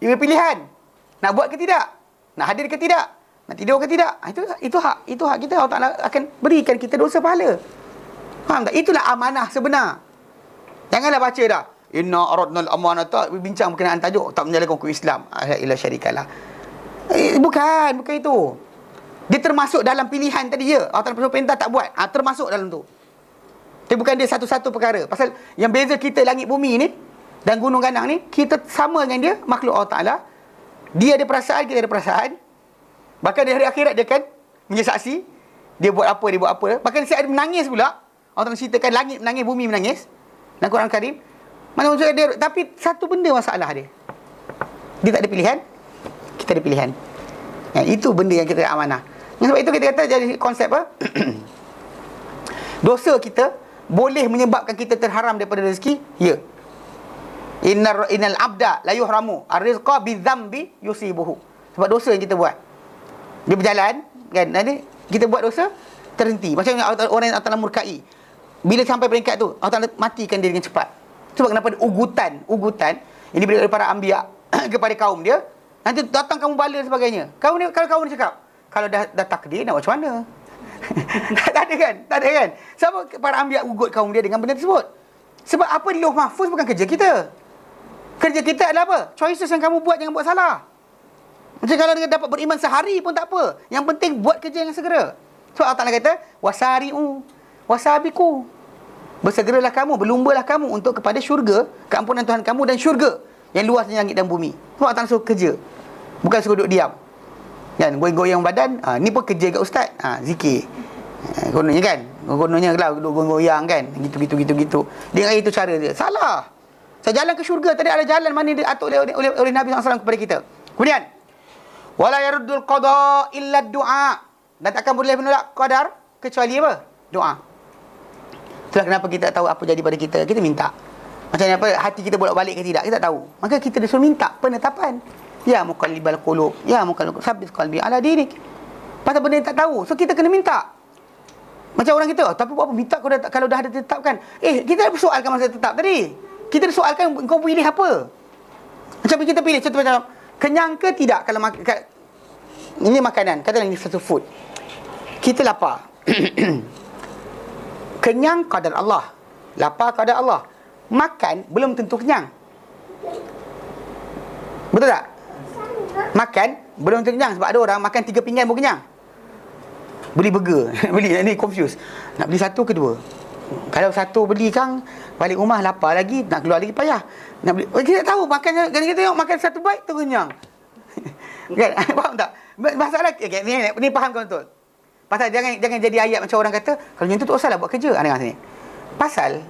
Ia pilihan. Nak buat ke tidak? Nak hadir ke tidak? Nak tidur ke tidak? Itu hak kita. Allah Ta'ala akan berikan kita dosa pahala. Faham tak? Itulah amanah sebenar. Janganlah baca dah, inna aradnal amanata, bincang berkenaan tajuk tak menjalankan hukum Islam, ila syarikalah. Bukan itu. Dia termasuk dalam pilihan tadi je. Allah Ta'ala perintah tak buat. Termasuk dalam tu. Tapi bukan dia satu-satu perkara. Pasal yang beza kita langit bumi ni dan gunung ganang ni, kita sama dengan dia, makhluk Allah Ta'ala. Dia ada perasaan, kita ada perasaan. Bahkan di hari akhirat dia kan menjadi saksi. Dia buat apa. Bahkan saya ada menangis pula. Allah Ta'ala ceritakan langit menangis, bumi menangis. Dan Quran Karim. Mana maksudnya dia, tapi satu benda masalah dia. Dia tak ada pilihan. Kita ada pilihan. Itu benda yang kita amanah. Sebab itu kita kata jadi konsep apa? Dosa kita boleh menyebabkan kita terharam daripada rezeki. Ya. Innal abda la yuhramu ar-rizqa bi-dhanbi yusibuhu. Sebab dosa yang kita buat. Dia berjalan kan, nanti kita buat dosa, terhenti. Macam orang yang Allah murkai. Bila sampai peringkat tu, Allah matikan dia dengan cepat. Sebab kenapa ada ugutan ini diberi oleh para anbiya kepada kaum dia. Nanti datang kamu bala dan sebagainya. Kalau kamu ni cakap, kalau dah takdir nak buat macam mana? Tak ada kan? Tak ada kan? Siapa para ambiya ugut kaum dia dengan benda tersebut? Sebab apa di Lauh Mahfuz bukan kerja kita. Kerja kita adalah apa? Choices yang kamu buat, jangan buat salah. Macam kalau dia dapat beriman sehari pun tak apa. Yang penting buat kerja yang segera. So Allah Ta'ala kata, wasari'u, wasabiku. Bersegeralah kamu, berlumbalah kamu untuk kepada syurga, keampunan Tuhan kamu dan syurga yang luasnya langit dan bumi. So Allah Ta'ala suruh kerja. Bukan suruh duduk diam. Kan, goyang-goyang badan, ni pun kerja kat ustaz. Zikir. Kononnya kan, kononnya lah duduk goyang kan, gitu. Dia itu cara dia. Salah. Saya jalan ke syurga, tadi ada jalan mana dia atur oleh Nabi SAW kepada kita. Kemudian, wala yaruddul qada illa du'a. Dan takkan boleh menolak qadar kecuali apa? Doa. Itulah kenapa kita tak tahu apa jadi pada kita. Kita minta. Macam apa hati kita bolak-balik ke tidak, kita tak tahu. Maka kita disuruh minta penetapan. Ya muqallibal qulub, ya muqallibal sabbit qalbi ala dinik. Pasal benda yang tak tahu. So kita kena minta. Macam orang kita, tapi buat apa minta kalau dah ada tetapkan. Kita dah persoalkan masa tetap tadi. Kita dah soalkan kau pilih apa. Macam kita pilih contoh macam kenyang ke tidak kalau ini makanan, katalah ini satu food. Kita lapar. Kenyang qadar Allah. Lapar qadar Allah. Makan belum tentu kenyang. Betul tak? Makan belum tentu kenyang. Sebab ada orang makan 3 pinggan baru kenyang. Beli burger. Ni confused. Nak beli satu ke dua? Kalau satu beli Kang, balik rumah lapar lagi, nak keluar lagi payah. Nak beli. Kita tahu makan, kita tengok makan satu bite tu kenyang. Kan? Faham tak? Masalah ni faham kau betul. Pasal jangan jadi ayat macam orang kata, kalau macam tu tak usahlah buat kerja. Dengar sini. Pasal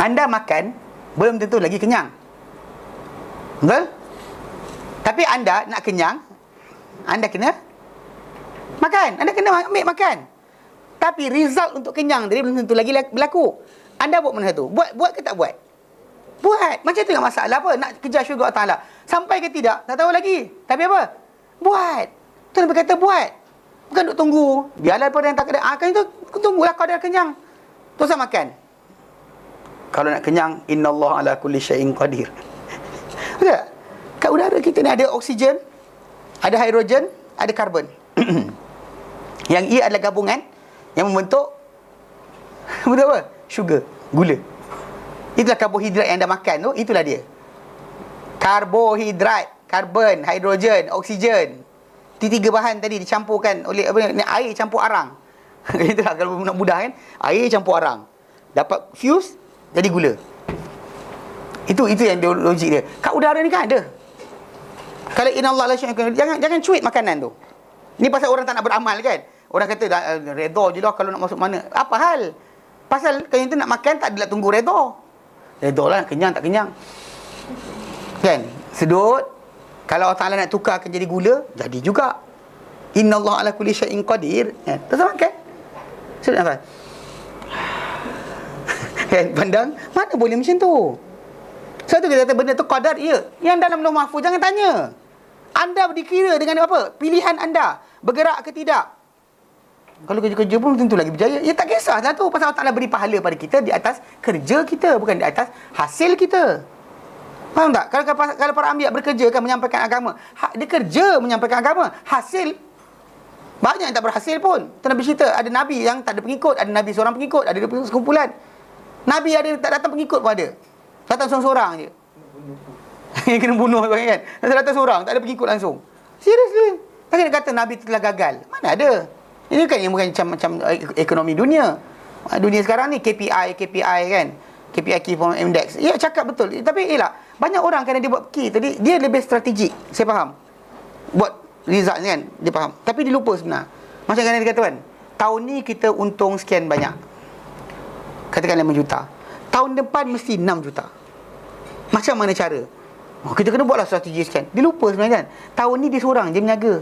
anda makan belum tentu lagi kenyang. Betul? Tapi anda nak kenyang, anda kena makan. Anda kena ambil makan. Tapi result untuk kenyang tadi belum tentu lagi berlaku. Anda buat mana satu? Buat ke tak buat? Buat. Macam tu yang masalah apa? Nak kejar syurga Allah Ta'ala. Sampai ke tidak? Tak tahu lagi. Tapi apa? Buat. Tu Nabi kata buat. Bukan duk tunggu. Biarlah pada yang tak ada. Kan itu tunggulah kau dah kenyang. Terus makan. Kalau nak kenyang, innallaha ala kulli syai'in qadir. Betul tak? Kat udara kita ni ada oksigen, ada hidrogen, ada karbon. Yang ia adalah gabungan yang membentuk betul apa? Sugar, gula. Itulah karbohidrat yang anda makan tu, itulah dia. Karbohidrat, karbon, hidrogen, oksigen. Tiga bahan tadi dicampurkan oleh air campur arang. Itulah kalau nak mudah kan, air campur arang. Dapat fuse jadi gula. Itu yang logik dia. Kat udara ni kan ada. Kalau innallaha la syai'un, jangan cuit makanan tu. Ni pasal orang tak nak beramal kan. Orang kata redha je lah kalau nak masuk mana. Apa hal? Pasal kalau itu nak makan tak adalah tunggu redha. Redha lah kenyang tak kenyang. Kan? Sedut. Kalau Allah Ta'ala nak tukarkan jadi gula, jadi juga. Innallaha ala kulli syai'in qadir. Terus makan. Sedut nafas. Kan? Pandang, mana boleh macam tu? Sebab tu kita kata benda tu qadar, ya. Yang dalam Lauh Mahfuz jangan tanya. Anda dikira dengan apa? Pilihan anda. Bergerak ke tidak? Kalau kerja-kerja pun tentu lagi berjaya. Ya tak kisahlah tu. Pasal Allah Ta'ala beri pahala pada kita di atas kerja kita. Bukan di atas hasil kita. Faham tak? Kalau para ambiya bekerja kan menyampaikan agama. Dia kerja menyampaikan agama. Hasil, banyak yang tak berhasil pun. Tu Nabi cerita. Ada Nabi yang tak ada pengikut. Ada Nabi seorang pengikut. Ada sekumpulan. Nabi ada tak datang pengikut pun ada. Datang seorang-seorang je. Kena bunuh kan. Datang seorang. Tak ada pengikut langsung. Seriously. Tak kena kata Nabi telah gagal. Mana ada? Ini kan yang bukan macam ekonomi dunia. Dunia sekarang ni KPI kan. KPI Key Performance Index. Ya cakap betul. Tapi banyak orang kerana dia buat key tadi, dia lebih strategik. Saya faham. Buat result ni kan, dia faham. Tapi dia lupa sebenarnya. Macam kerana dia kata kan, tahun ni kita untung sekian banyak. Katakan 5 juta. Tahun depan mesti 6 juta. Macam mana cara? Kita kena buatlah strategi sekian. Dia lupa sebenarnya kan. Tahun ni dia seorang je menjaga.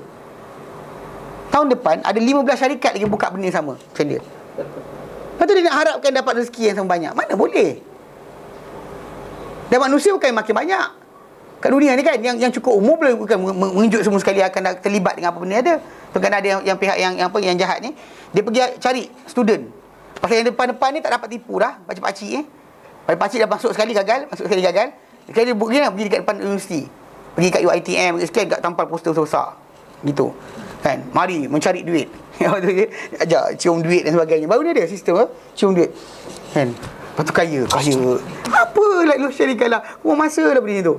Tahun depan ada 15 syarikat lagi buka benda yang sama macam dia. Lepas tu dia nak harapkan dapat rezeki yang sama banyak. Mana boleh? Dan manusia bukan makin banyak. Kat dunia ni kan, yang cukup umur bukan mengejut semua sekali akan terlibat dengan apa benda ada. Bukan ada yang pihak yang jahat ni, dia pergi cari student. Pasal yang depan-depan ni tak dapat tipu dah, pakcik-pakcik Pakcik dah masuk sekali gagal, Sekali dia pergi dekat depan universiti. Pergi kat UiTM, sekali kat tampal poster besar. Gitu. Kan? Mari mencari duit. Ajak cium duit dan sebagainya. Baru dia ada sistem cium duit. Kan? Lepas tu kaya. Apa lah lu syarikat lah. Buang masa lah benda tu.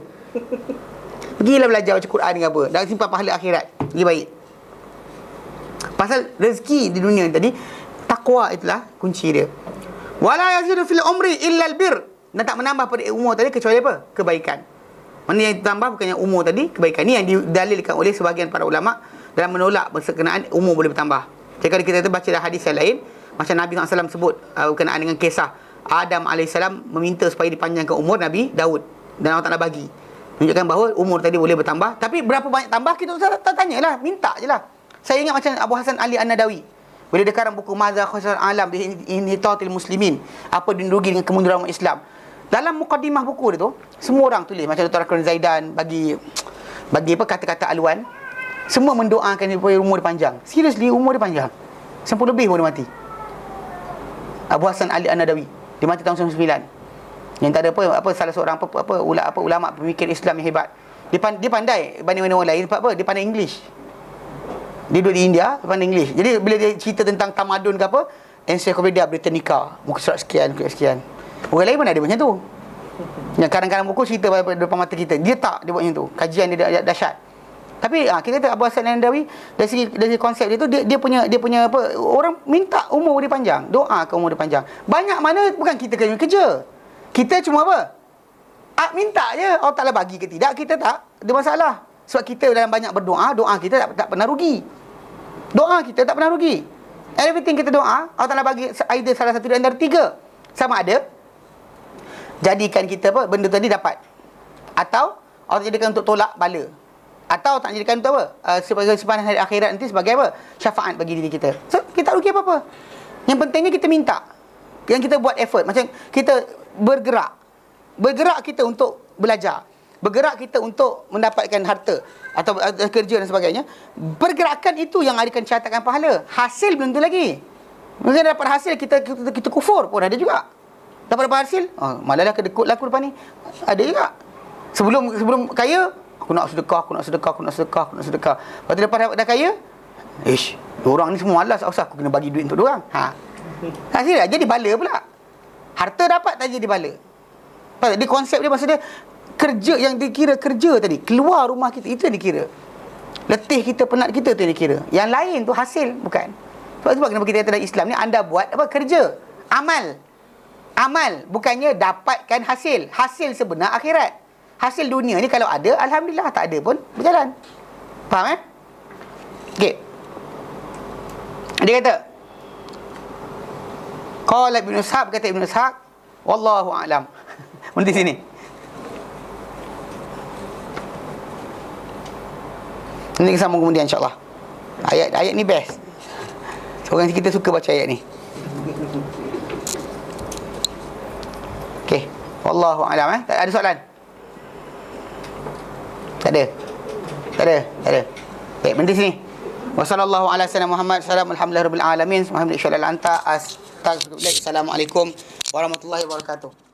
Pergilah belajar baca Quran dengan apa. Dan simpan pahala akhirat. Lagi baik. Pasal rezeki di dunia tadi, takwa itulah kunci dia. Wala yazidu fil umri illa albir. Dan tak menambah pada umur tadi kecuali apa? Kebaikan. Mana yang ditambah bukan yang umur tadi, kebaikan. Ni yang didalilkan oleh sebahagian para ulama dalam menolak berkenaan umur boleh bertambah. Jadi kalau kita baca dalam hadis yang lain, macam Nabi SAW sebut berkenaan dengan kisah Adam AS meminta supaya dipanjangkan umur Nabi Daud, dan Allah Ta'ala bagi. Menunjukkan bahawa umur tadi boleh bertambah. Tapi berapa banyak tambah, kita tak tanyalah, minta je lah. Saya ingat macam Abu Hasan Ali An-Nadawi, bila dia karang buku Madza Khasal Alam bi Inhitatil Muslimin, apa dirugi dengan kemunduran umat Islam. Dalam mukadimah buku dia tu, semua orang tulis, macam Dr. Akram Zaidan bagi apa kata-kata aluan. Semua mendoakan dia supaya umur dia panjang. Seriously, umur dia panjang. 90 lebih pun dia mati. Abu Hasan Ali An-Nadawi, dia mati tahun 99. Yang tak ada apa salah seorang ulama pemikir Islam yang hebat. Dia pandai banding mana orang lain. Sebab apa? Dia pandai English. Dia duduk di India, dia pandai English. Jadi bila dia cerita tentang tamadun ke apa, Encyclopedia Britannica, muka surat sekian. Orang lain pun ada macam tu. Yang kadang-kadang buku cerita depan mata kita. Dia tak, dia buat macam tu. Kajian dia dahsyat. Tapi kita kata Abu Hasan An-Nadawi, dari segi konsep dia tu, dia punya apa, orang minta umur dia panjang, doa ke umur dia panjang. Banyak mana bukan kita kena kerja. Kita cuma apa? Minta je. Allah Ta'ala bagi ke tidak, kita tak ada masalah. Sebab kita dalam banyak berdoa, doa kita tak pernah rugi. Doa kita tak pernah rugi. Everything kita doa, Allah Ta'ala bagi either salah satu di antara tiga. Sama ada jadikan kita apa, benda tadi dapat, atau Allah jadikan untuk tolak bala, atau tak jadikan untuk apa, sebagai simpanan hari akhirat nanti sebagai apa, syafaat bagi diri kita. So kita tak rugi apa-apa. Yang pentingnya kita minta, yang kita buat effort. Macam kita bergerak kita untuk belajar, bergerak kita untuk mendapatkan harta atau kerja dan sebagainya. Pergerakan itu yang akan catatkan pahala. Hasil belum tentu lagi. Mungkin dapat hasil kita kufur pun ada juga. Dapat hasil, malah kedekut laku depan ni. Ada juga. Sebelum kaya, aku nak sedekah. Lepas tu lepas dah kaya, diorang ni semua malas, asal aku kena bagi duit untuk diorang. Hasil dah jadi bala pula. Harta dapat tak jadi bala. Dia konsep dia, maksud dia kerja yang dikira kerja tadi, keluar rumah kita, itu yang dikira. Letih kita, penat kita, tu yang dikira. Yang lain tu hasil, bukan. Sebab kenapa kita kata dalam Islam ni, anda buat apa? Kerja, amal, bukannya dapatkan hasil. Hasil sebenar akhirat. Hasil dunia ni kalau ada, alhamdulillah. Tak ada pun berjalan. Faham okey. Dia kata, qala Ibn Ishaq, kata Ibn Ishaq, wallahu a'lam. Berhenti sini. Nanti kita sambung kemudian insya-Allah. Ayat ni best. Orang kita suka baca ayat ni. Okey, wallahu a'lam. Tak ada soalan? Tak ada. Baik, berhenti sini. Wassallallahu ala sayyidina Muhammad, alhamdulillahirabbil alamin, subhanallahi wa bihamdihi, assalamualaikum warahmatullahi wabarakatuh.